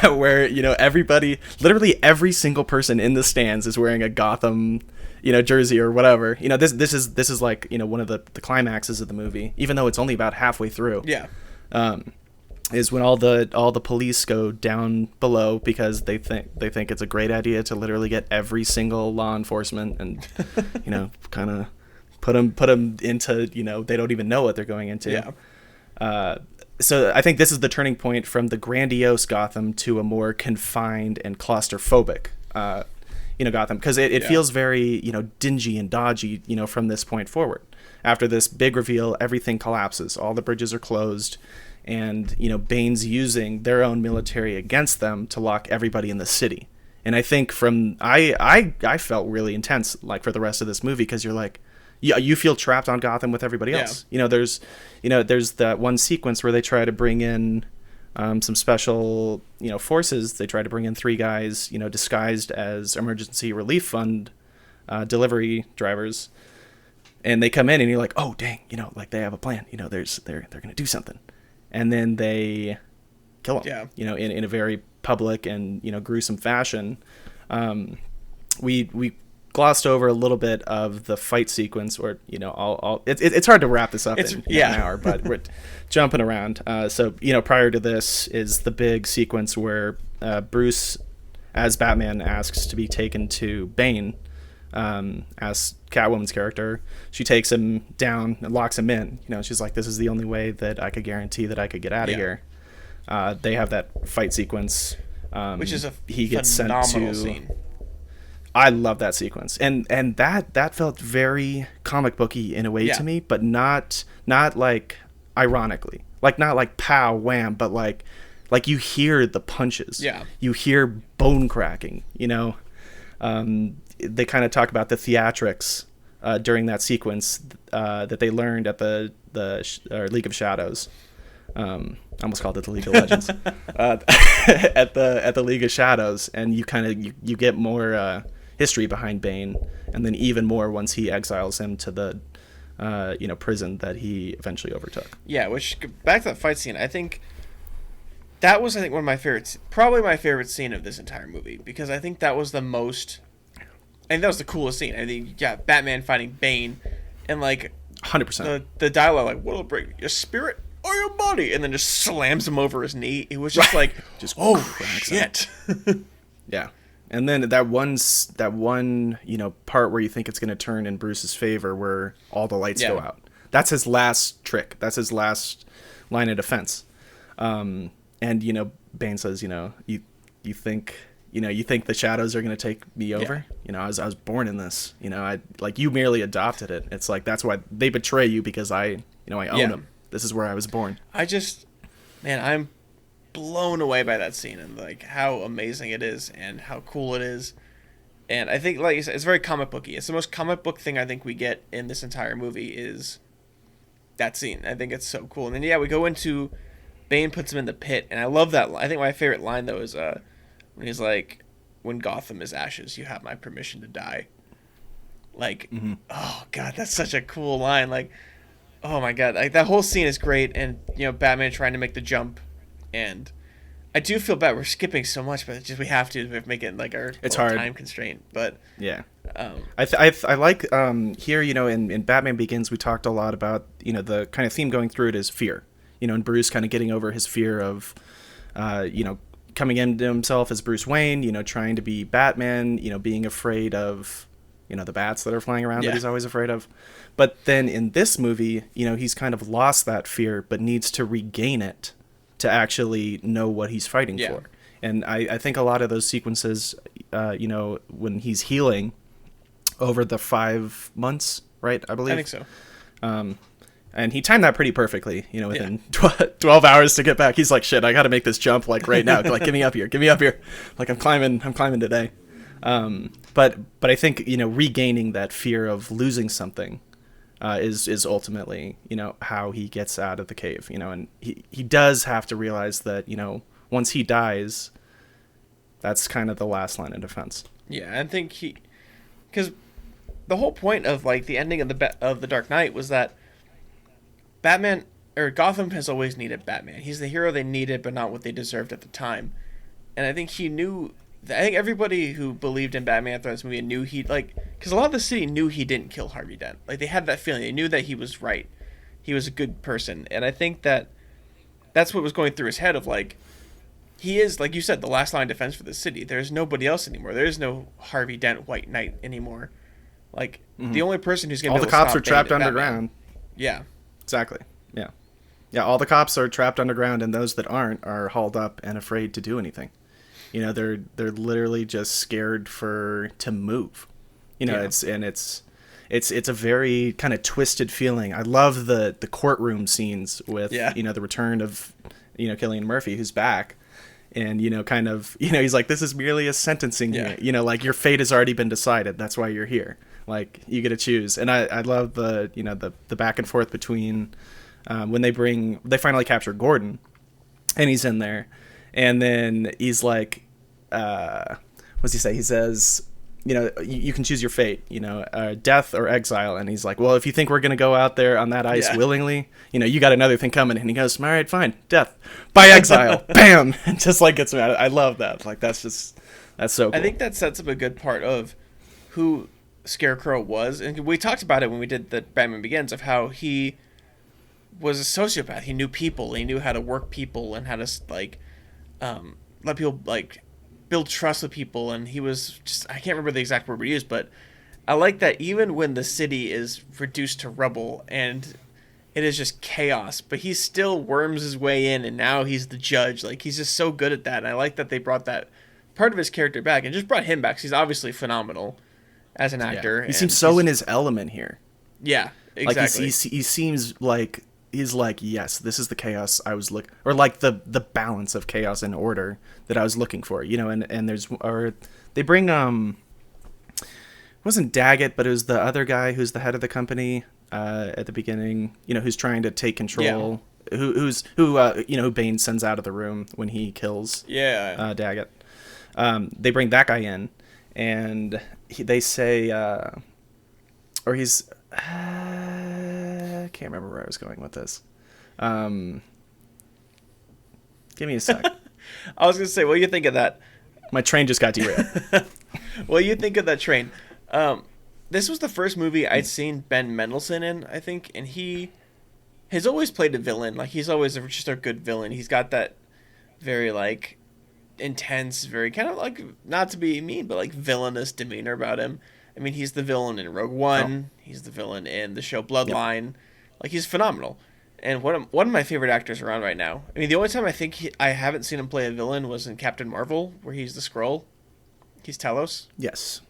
where everybody, literally every single person in the stands is wearing a Gotham jersey or whatever. This is like one of the climaxes of the movie, even though it's only about halfway through. Is when all the police go down below because they think it's a great idea to literally get every single law enforcement and kind of put them into they don't even know what they're going into. So I think this is the turning point from the grandiose Gotham to a more confined and claustrophobic Gotham, because it feels very dingy and dodgy from this point forward. After this big reveal, everything collapses, all the bridges are closed, and Bane's using their own military against them to lock everybody in the city. And I think I felt really intense like for the rest of this movie, because you're like, you feel trapped on Gotham with everybody else. There's that one sequence where they try to bring in some special forces. They try to bring in 3 guys disguised as emergency relief fund delivery drivers, and they come in and you're like, oh dang, like they have a plan. They're gonna do something, and then they kill them. In a very public and gruesome fashion. We glossed over a little bit of the fight sequence, or it's hard to wrap this up in an hour, but we're jumping around. So prior to this is the big sequence where Bruce, as Batman, asks to be taken to Bane, as Catwoman's character. She takes him down and locks him in. She's like, this is the only way that I could guarantee that I could get out of here. They have that fight sequence, which is he gets phenomenal sent to scene. I love that sequence, and that felt very comic booky in a way to me, but not like ironically, like not like pow wham, but like you hear the punches, you hear bone cracking. They kind of talk about the theatrics during that sequence that they learned at the League of Shadows. I almost called it the League of Legends. At the League of Shadows, and you get more history behind Bane, and then even more once he exiles him to the prison that he eventually overtook. Which, back to that fight scene, I think that was, I think, one of my favorites, probably my favorite scene of this entire movie, because I think that was the most, I think that was the coolest scene. I think, yeah, Batman fighting Bane, and like 100%. the dialogue, like, what'll break your spirit or your body, and then just slams him over his knee. It was just like, Just oh cracks shit. Yeah. And then that one, part where you think it's going to turn in Bruce's favor, where all the lights go out. That's his last trick. That's his last line of defense. And Bane says, you think the shadows are going to take me over? Yeah. I was born in this. You merely adopted it. It's like, that's why they betray you, because I own them. This is where I was born. I'm blown away by that scene and like how amazing it is and how cool it is. And I think, like you said, it's very comic booky. It's the most comic book thing I think we get in this entire movie is that scene. I think it's so cool. And then we go into Bane puts him in the pit, and I love that. I think my favorite line though is when he's like, "When Gotham is ashes, you have my permission to die." Like, oh god, that's such a cool line. Like, oh my god, like that whole scene is great. And Batman trying to make the jump, and I do feel bad we're skipping so much, but it's just we have to make it like our time constraint. But yeah, I like here in Batman Begins we talked a lot about the kind of theme going through it is fear. And Bruce kind of getting over his fear of coming into himself as Bruce Wayne. Trying to be Batman. Being afraid of the bats that are flying around that he's always afraid of. But then in this movie, he's kind of lost that fear, but needs to regain it to actually know what he's fighting for. And I think a lot of those sequences, when he's healing over the 5 months, right? I believe. I think so. And he timed that pretty perfectly, within 12 hours to get back. He's like, shit, I got to make this jump like right now. Like, get me up here. Like I'm climbing today. But I think, regaining that fear of losing something, is ultimately, how he gets out of the cave, and he does have to realize that, once he dies, that's kind of the last line of defense. Yeah, I think because the whole point of like the ending of the Dark Knight was that Batman or Gotham has always needed Batman. He's the hero they needed, but not what they deserved at the time. And I think he knew. I think everybody who believed in Batman throughout this movie knew because a lot of the city knew he didn't kill Harvey Dent. Like they had that feeling. They knew that he was right. He was a good person, and I think that's what was going through his head of like, he is, like you said, the last line of defense for the city. There's nobody else anymore. There is no Harvey Dent White Knight anymore. Like the only person who's going to all the cops are trapped underground. Yeah. Exactly. Yeah. Yeah, all the cops are trapped underground, and those that aren't are hauled up and afraid to do anything. They're literally just scared to move. It's a very kind of twisted feeling. I love the courtroom scenes with the return of Cillian Murphy, who's back, and he's like, this is merely a sentencing hearing. Like your fate has already been decided. That's why you're here. Like you get to choose. And I love the back and forth between when they finally capture Gordon, and he's in there, and then he's like, what's he say? He says, you can choose your fate, death or exile. And he's like, well, if you think we're going to go out there on that ice willingly, you got another thing coming. And he goes, all right, fine, death by exile. Bam. And just like gets me out. I love that. Like, that's so cool. I think that sets up a good part of who Scarecrow was. And we talked about it when we did the Batman Begins of how he was a sociopath. He knew people. He knew how to work people and how to like, let people like build trust with people, and he was just, I can't remember the exact word we used, but I like that even when the city is reduced to rubble and it is just chaos, but he still worms his way in, and now he's the judge. Like he's just so good at that, and I like that they brought that part of his character back and just brought him back. 'Cause he's obviously phenomenal as an actor. He seems so in his element here. Yeah, exactly. Like he seems like he's like, yes, this is the chaos I was looking, or like the balance of chaos and order that I was looking for, and they bring it wasn't Daggett, but it was the other guy who's the head of the company at the beginning, who's trying to take control, who Bane sends out of the room when he kills Daggett. They bring that guy in, and they say, or he's, I can't remember where I was going with this. Give me a sec. I was gonna say, what do you think of that? My train just got derailed. What do you think of that train? This was the first movie I'd seen Ben Mendelsohn in, I think, and he has always played a villain. Like, he's always just a good villain. He's got that very, like, intense, very kind of, like, not to be mean, but, like, villainous demeanor about him. I mean, he's the villain in Rogue One. Oh. He's the villain in the show Bloodline. Yep. Like, he's phenomenal. And one of my favorite actors around right now. I mean, the only time I think I haven't seen him play a villain was in Captain Marvel, where he's the Skrull. He's Talos. Yes.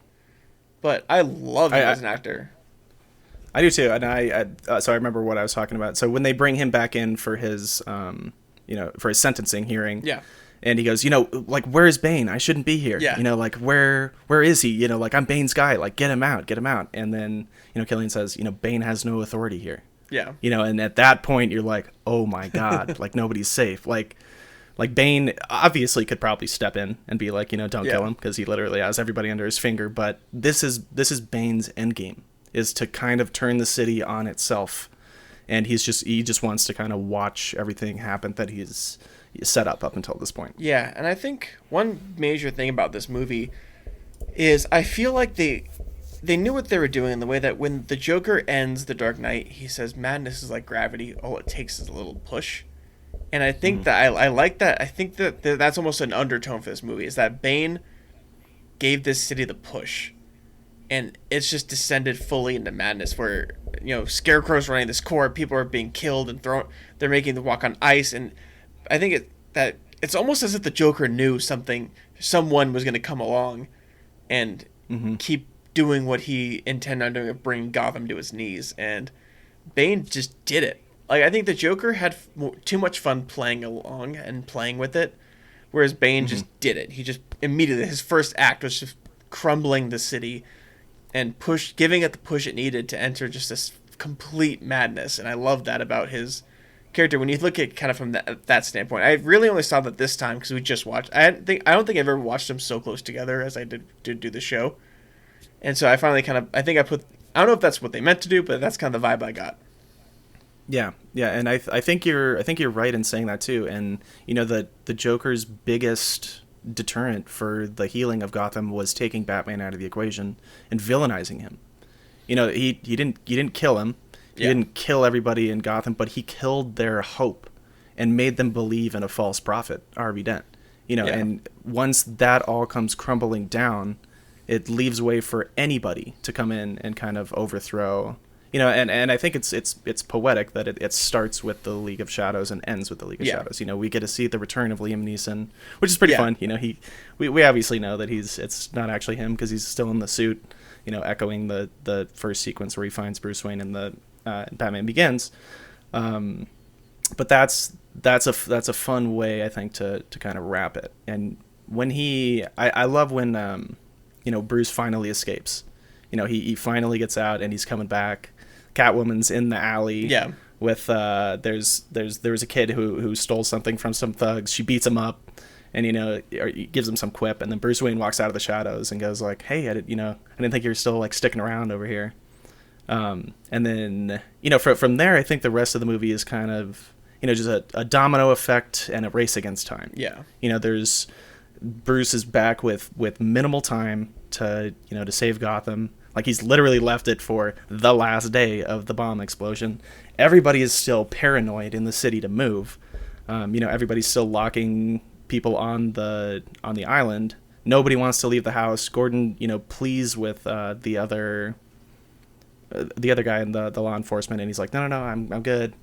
But I love him as an actor. I do too, and so I remember what I was talking about. So when they bring him back in for his, for his sentencing hearing, yeah, and he goes, like, where's Bane? I shouldn't be here. Yeah. Like, where is he? Like, I'm Bane's guy. Like, get him out. And then, Killian says, Bane has no authority here. Yeah. And at that point you're like, oh my God, like, nobody's safe. Like Bane obviously could probably step in and be like, don't kill him, because he literally has everybody under his finger. But this is Bane's endgame, is to kind of turn the city on itself, and he just wants to kind of watch everything happen that he's set up until this point. Yeah, and I think one major thing about this movie is I feel like they knew what they were doing in the way that when the Joker ends The Dark Knight, he says madness is like gravity, all it takes is a little push. And I think that I like that. I think that that's almost an undertone for this movie, is that Bane gave this city the push. And it's just descended fully into madness, where, Scarecrow's running this court, people are being killed and thrown, they're making them walk on ice. And I think it's almost as if the Joker knew someone was going to come along and keep doing what he intended on doing, of bringing Gotham to its knees. And Bane just did it. Like, I think the Joker had too much fun playing along and playing with it, whereas Bane just did it. He just immediately, his first act was just crumbling the city and giving it the push it needed to enter just this complete madness. And I love that about his character. When you look at kind of from that standpoint, I really only saw that this time because we just watched. I don't think I've ever watched them so close together as I did do the show. And so I finally I don't know if that's what they meant to do, but that's kind of the vibe I got. Yeah, and I think you're right in saying that too. And the Joker's biggest deterrent for the healing of Gotham was taking Batman out of the equation and villainizing him. He didn't kill him. He didn't kill everybody in Gotham, but he killed their hope and made them believe in a false prophet, Harvey Dent. And once that all comes crumbling down, it leaves way for anybody to come in and kind of overthrow. And I think it's poetic that it starts with the League of Shadows and ends with the League of Shadows. We get to see the return of Liam Neeson, which is pretty fun. We obviously know that it's not actually him because he's still in the suit, echoing the first sequence where he finds Bruce Wayne in the Batman Begins. But that's a fun way, I think, to kind of wrap it. And when I love when Bruce finally escapes. He finally gets out and he's coming back. Catwoman's in the alley. Yeah. With there was a kid who stole something from some thugs. She beats him up, and or gives him some quip, and then Bruce Wayne walks out of the shadows and goes like, "Hey, I didn't think you were still like sticking around over here." And then from there, I think the rest of the movie is kind of just a domino effect and a race against time. Yeah. There's Bruce is back with minimal time to save Gotham. Like, he's literally left it for the last day of the bomb explosion. Everybody is still paranoid in the city to move. Everybody's still locking people on the island. Nobody wants to leave the house. Gordon, pleads with the other guy in the law enforcement, and he's like, no, I'm good.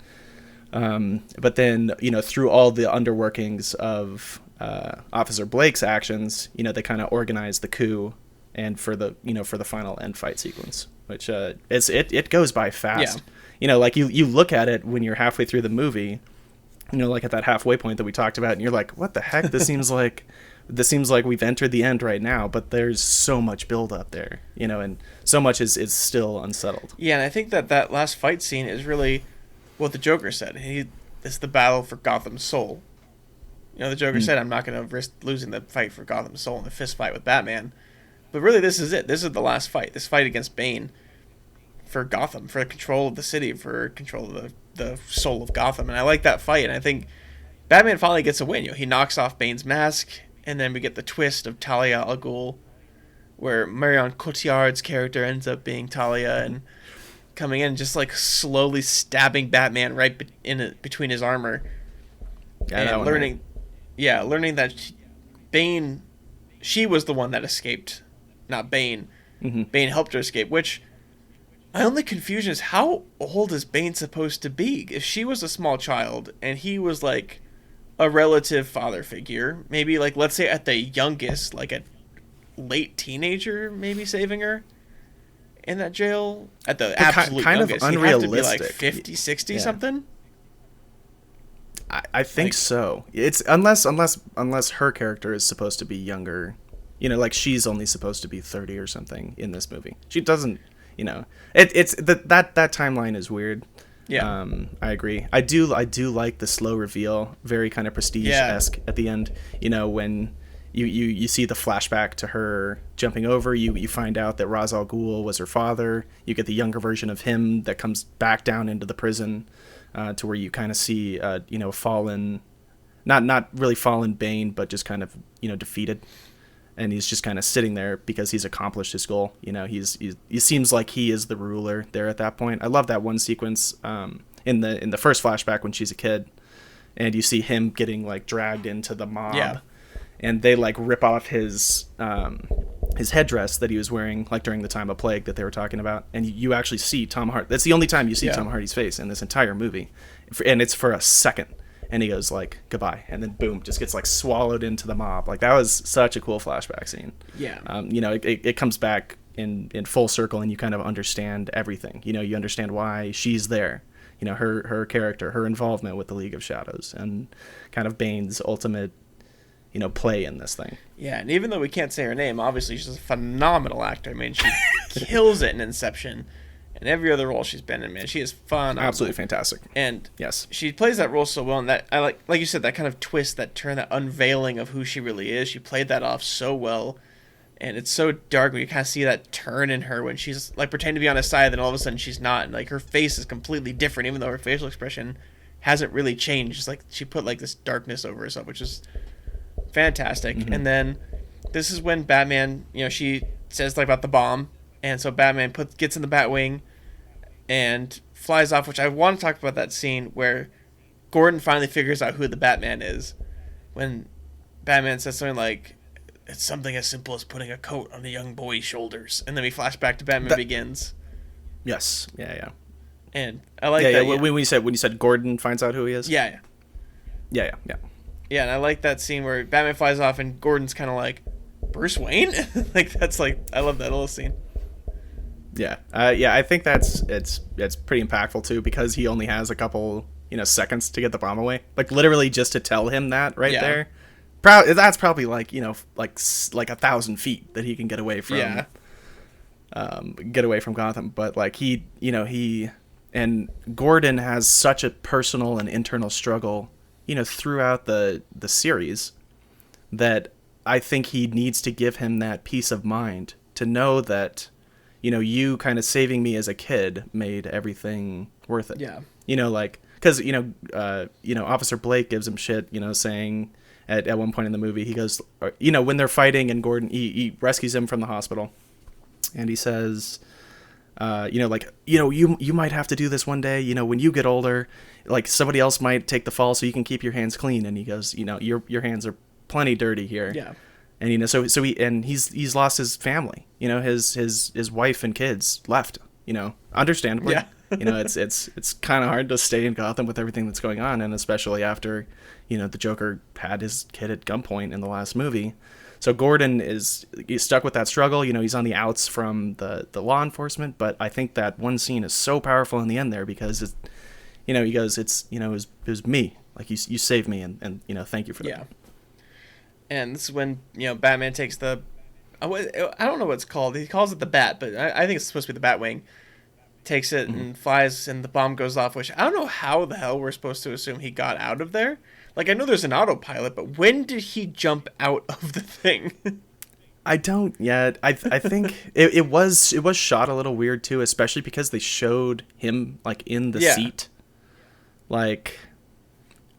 But then, through all the underworkings of Officer Blake's actions, they kind of organize the coup, and for the final end fight sequence, which it goes by fast. Yeah. Like you look at it when you're halfway through the movie, like at that halfway point that we talked about, and you're like, what the heck? This seems like we've entered the end right now, but there's so much build up there, and so much is still unsettled. Yeah, and I think that last fight scene is really what the Joker said. It's the battle for Gotham's soul. The Joker said, I'm not going to risk losing the fight for Gotham's soul in the fist fight with Batman. But really, this is it. This is the last fight. This fight against Bane for Gotham, for control of the city, for control of the soul of Gotham. And I like that fight. And I think Batman finally gets a win. He knocks off Bane's mask, and then we get the twist of Talia al Ghul, where Marion Cotillard's character ends up being Talia and coming in just like slowly stabbing Batman right between his armor, and learning that Bane, she was the one that escaped, not Bane. Mm-hmm. Bane helped her escape, which my only confusion is how old is Bane supposed to be? If she was a small child and he was like a relative father figure, maybe like let's say at the youngest, like a late teenager, maybe saving her in that jail at the absolute kind youngest. of unrealistic. He'd have to be like 50, 60 something. I think so. It's unless her character is supposed to be younger, like she's only supposed to be 30 or something in this movie. She doesn't, it's that timeline is weird. Yeah. I agree. I do like the slow reveal, very kind of Prestige-esque at the end. When you see the flashback to her jumping over, you find out that Ra's al Ghul was her father. You get the younger version of him that comes back down into the prison, to where you kind of see fallen, not really fallen Bane, but just kind of defeated. And he's just kind of sitting there because he's accomplished his goal. He seems like he is the ruler there at that point. I love that one sequence in the first flashback when she's a kid, and you see him getting like dragged into the mob. Yeah. And they like rip off his headdress that he was wearing like during the time of plague that they were talking about, and you actually see Tom Hardy. That's the only time you see Tom Hardy's face in this entire movie, and it's for a second. And he goes like goodbye, and then boom, just gets like swallowed into the mob. Like that was such a cool flashback scene. Yeah. It comes back in full circle, and you kind of understand everything. You understand why she's there. Her character, her involvement with the League of Shadows, and kind of Bane's ultimate play in this thing. Yeah, and even though we can't say her name, obviously she's a phenomenal actor. I mean, she kills it in Inception and every other role she's been in, man. She is fun. Absolutely fantastic. And yes, she plays that role so well, and that I like you said, that kind of twist, that turn, that unveiling of who she really is. She played that off so well, and it's so dark when you kind of see that turn in her when she's like pretending to be on his side, then all of a sudden she's not, and like her face is completely different, even though her facial expression hasn't really changed. It's like she put like this darkness over herself, which is fantastic. Mm-hmm. And then this is when Batman, she says like about the bomb, and so Batman gets in the Batwing and flies off, which I want to talk about that scene where Gordon finally figures out who the Batman is, when Batman says something like, it's something as simple as putting a coat on a young boy's shoulders, and then we flash back to Batman Begins. Yes. Yeah. And I like that. Yeah. When you said Gordon finds out who he is. Yeah. Yeah. Yeah, and I like that scene where Batman flies off and Gordon's kind of like, Bruce Wayne? Like, that's like, I love that little scene. Yeah. I think it's pretty impactful too, because he only has a couple, seconds to get the bomb away. Like literally just to tell him that there. That's probably like 1,000 feet that he can get away from. Yeah. Get away from Gotham. But like he and Gordon has such a personal and internal struggle throughout the series, that I think he needs to give him that peace of mind to know that, you kind of saving me as a kid made everything worth it. Yeah. Because, Officer Blake gives him shit, saying at one point in the movie, he goes, when they're fighting and Gordon, he rescues him from the hospital, and he says, you might have to do this one day, when you get older, like somebody else might take the fall so you can keep your hands clean. And he goes, your hands are plenty dirty here. Yeah. And, he's lost his family, his wife and kids left, understandably. Yeah. It's kind of hard to stay in Gotham with everything that's going on. And especially after, the Joker had his kid at gunpoint in the last movie. So Gordon he's stuck with that struggle. He's on the outs from the law enforcement, but I think that one scene is so powerful in the end there, because he goes, it was me. Like you saved me, and thank you for that. Yeah. And this is when, Batman takes I don't know what it's called. He calls it the Bat, but I think it's supposed to be the Batwing. Takes it and flies, and the bomb goes off, which I don't know how the hell we're supposed to assume he got out of there. Like, I know there's an autopilot, but when did he jump out of the thing? I don't yet. I think it was shot a little weird too, especially because they showed him like in the seat. Like,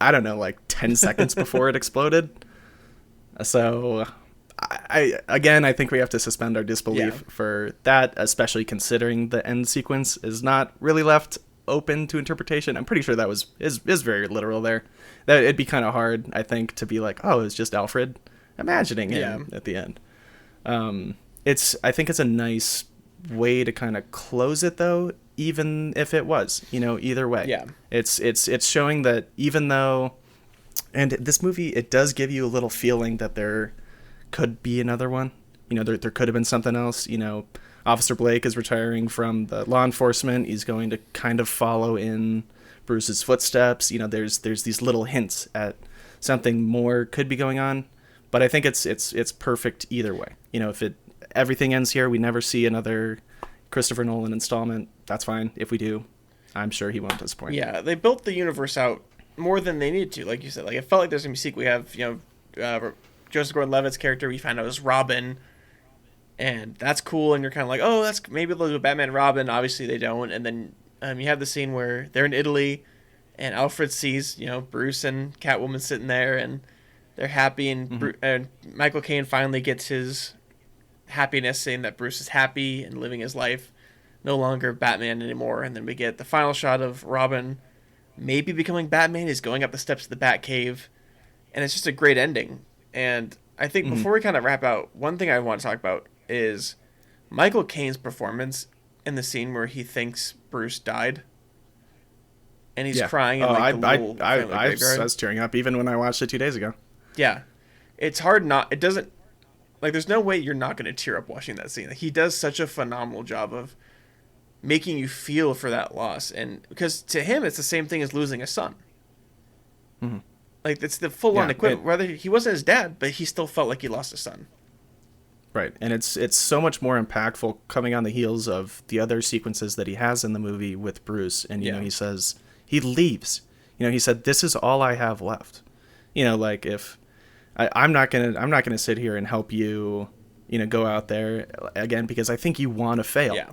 I don't know, like 10 seconds before it exploded. So I think we have to suspend our disbelief for that, especially considering the end sequence is not really left open to interpretation. I'm pretty sure that is very literal there. That it'd be kind of hard, I think, to be like, oh, it's just Alfred imagining him at the end. I think it's a nice way to kind of close it, though, even if it was, either way. Yeah. It's showing that even though, and this movie, it does give you a little feeling that there could be another one. There could have been something else. Officer Blake is retiring from the law enforcement. He's going to kind of follow in Bruce's footsteps. There's these little hints at something more could be going on, but I think it's perfect either way. If everything ends here, we never see another Christopher Nolan installment. That's fine. If we do, I'm sure he won't disappoint. Yeah, they built the universe out more than they needed to. Like you said, like it felt like there's gonna be a sequel. We have Joseph Gordon-Levitt's character. We find out is Robin, and that's cool. And you're kind of like, oh, that's maybe they'll do Batman and Robin. Obviously, they don't. And then you have the scene where they're in Italy, and Alfred sees Bruce and Catwoman sitting there, and they're happy. And, and Michael Caine finally gets his happiness, saying that Bruce is happy and living his life, no longer Batman anymore. And then we get the final shot of Robin maybe becoming Batman. He's going up the steps of the Batcave, and it's just a great ending. And I think before we kind of wrap out, one thing I want to talk about is Michael Caine's performance in the scene where he thinks Bruce died, and he's crying in I was tearing up even when I watched it 2 days ago. Yeah, it's hard not. It doesn't, like, there's no way you're not going to tear up watching that scene. Like, he does such a phenomenal job of making you feel for that loss, and because to him it's the same thing as losing a son. Like, it's the full-on equivalent. Whether he wasn't his dad, but he still felt like he lost a son. Right, and it's so much more impactful coming on the heels of the other sequences that he has in the movie with Bruce. And he says he leaves. He said, "This is all I have left." Like, if I'm not gonna sit here and help you, go out there again, because I think you want to fail. Yeah.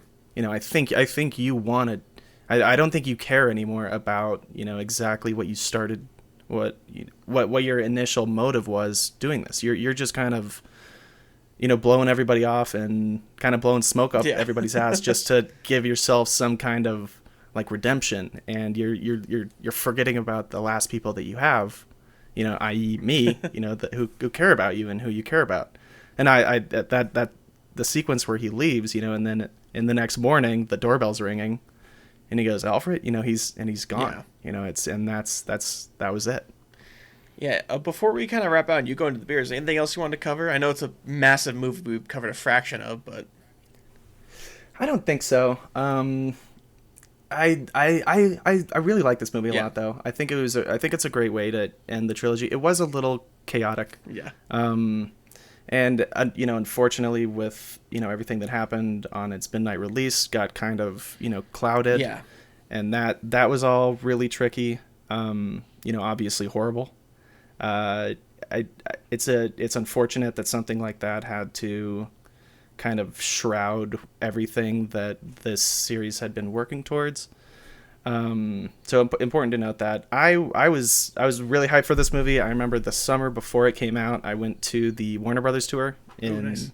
I think you want to. I don't think you care anymore about exactly what you started, what your initial motive was doing this. You're just kind of blowing everybody off and kind of blowing smoke up everybody's ass just to give yourself some kind of like redemption, and you're forgetting about the last people that you have, i.e. me, who care about you and who you care about. And I that the sequence where he leaves, and then in the next morning the doorbell's ringing, and he goes, "Alfred," he's gone. That was it. Yeah, before we kind of wrap out and you go into the beers, anything else you want to cover? I know it's a massive movie we've covered a fraction of, but I don't think so. I really like this movie a lot, though. I think it's a great way to end the trilogy. It was a little chaotic. Yeah. And unfortunately, with everything that happened on its midnight release, got kind of clouded. Yeah. And that was all really tricky. Obviously horrible. It's unfortunate that something like that had to kind of shroud everything that this series had been working towards. So important to note that I was really hyped for this movie. I remember the summer before it came out, I went to the Warner Brothers tour in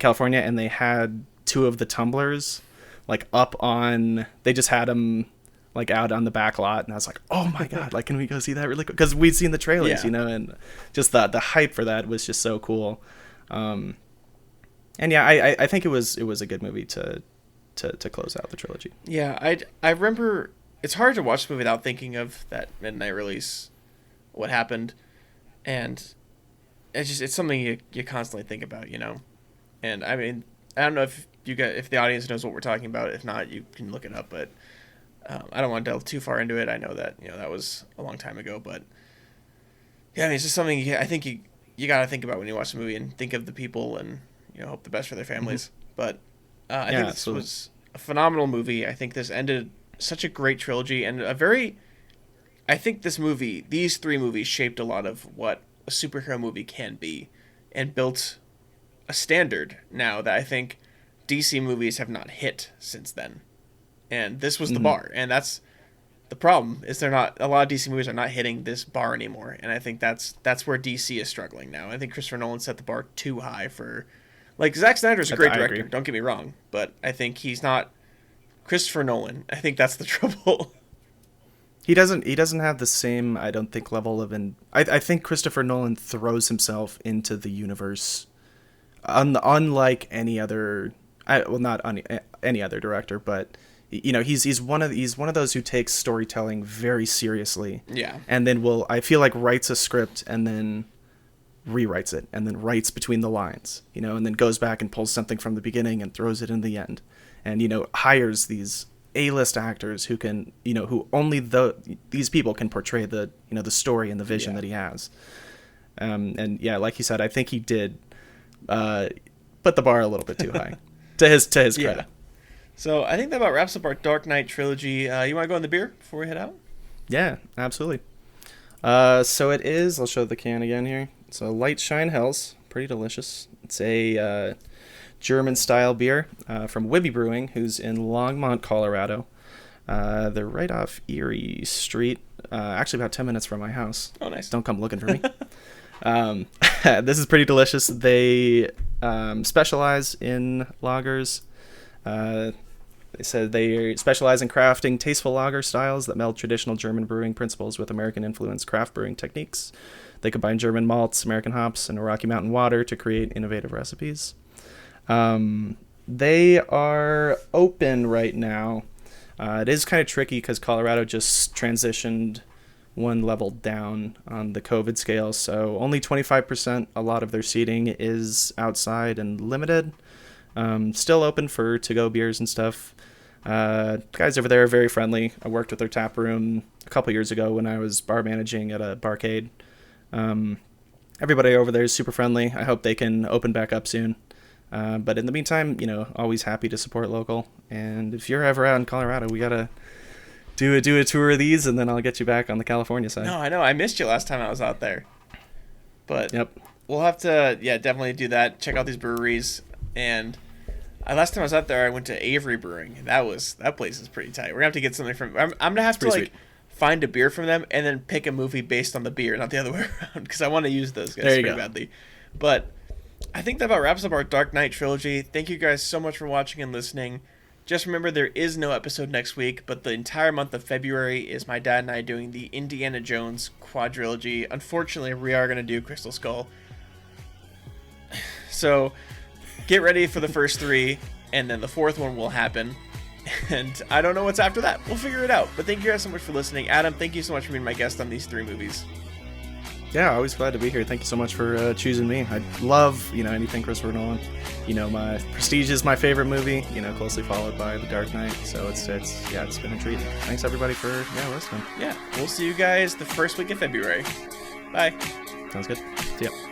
California, and they had two of the tumblers like up on. They just had them like out on the back lot, and I was like, oh my god, like, can we go see that really quick? Because we'd seen the trailers, and just the hype for that was just so cool. And yeah, I think it was a good movie to close out the trilogy. Yeah, I remember it's hard to watch the movie without thinking of that midnight release, what happened, and it's something you constantly think about, And I mean, I don't know if the audience knows what we're talking about. If not, you can look it up, but I don't want to delve too far into it. I know that that was a long time ago, but yeah, I mean, it's just something I think you got to think about when you watch the movie, and think of the people, and hope the best for their families. Mm-hmm. But I think this was a phenomenal movie. I think this ended such a great trilogy, and I think these three movies shaped a lot of what a superhero movie can be, and built a standard now that I think DC movies have not hit since then. And this was the bar, and that's the problem is a lot of DC movies are not hitting this bar anymore, and I think that's where DC is struggling now. I think Christopher Nolan set the bar too high for, like, Zack Snyder's a great director. Don't get me wrong, but I think he's not Christopher Nolan. I think that's the trouble. He doesn't have the same, I don't think, level of I think Christopher Nolan throws himself into the universe, unlike any other, not any other director, but he's one of those who takes storytelling very seriously. Yeah. And then I feel like writes a script and then rewrites it and then writes between the lines, and then goes back and pulls something from the beginning and throws it in the end, and hires these A-list actors who can, who only these people can portray the the story and the vision that he has. And yeah, like you said, I think he did put the bar a little bit too high to his credit. Yeah. So I think that about wraps up our Dark Knight trilogy. You want to go on the beer before we head out? Yeah, absolutely. So it is, I'll show the can again here. So Light Shine Hells, pretty delicious. It's a German-style beer from Wibby Brewing, who's in Longmont, Colorado. They're right off Erie Street, actually about 10 minutes from my house. Oh, nice. Don't come looking for me. This is pretty delicious. They specialize in lagers. They said they specialize in crafting tasteful lager styles that meld traditional German brewing principles with American-influenced craft brewing techniques. They combine German malts, American hops, and Rocky Mountain water to create innovative recipes. They are open right now. It is kind of tricky because Colorado just transitioned one level down on the COVID scale, so only 25%, a lot of their seating is outside and limited. Still open for to-go beers and stuff. Guys over there are very friendly. I worked with their tap room a couple years ago when I was bar managing at a barcade. Everybody over there is super friendly. I hope they can open back up soon. But in the meantime, always happy to support local. And if you're ever out in Colorado, we gotta do a tour of these, and then I'll get you back on the California side. No, I know. I missed you last time I was out there. But yep, we'll have to, definitely do that. Check out these breweries. And last time I was out there, I went to Avery Brewing. That place is pretty tight. We're gonna have to get something from. I'm gonna have to find a beer from them and then pick a movie based on the beer, not the other way around, because I want to use those guys pretty badly. But I think that about wraps up our Dark Knight trilogy. Thank you guys so much for watching and listening. Just remember, there is no episode next week, but the entire month of February is my dad and I doing the Indiana Jones quadrilogy. Unfortunately, we are going to do Crystal Skull. So get ready for the first three, and then the fourth one will happen. And I don't know what's after that. We'll figure it out. But thank you guys so much for listening. Adam, thank you so much for being my guest on these three movies. Yeah, always glad to be here. Thank you so much for choosing me. I love, anything Christopher Nolan. My Prestige is my favorite movie, closely followed by The Dark Knight. So it's been a treat. Thanks everybody for listening. Yeah, we'll see you guys the first week of February. Bye. Sounds good. See ya.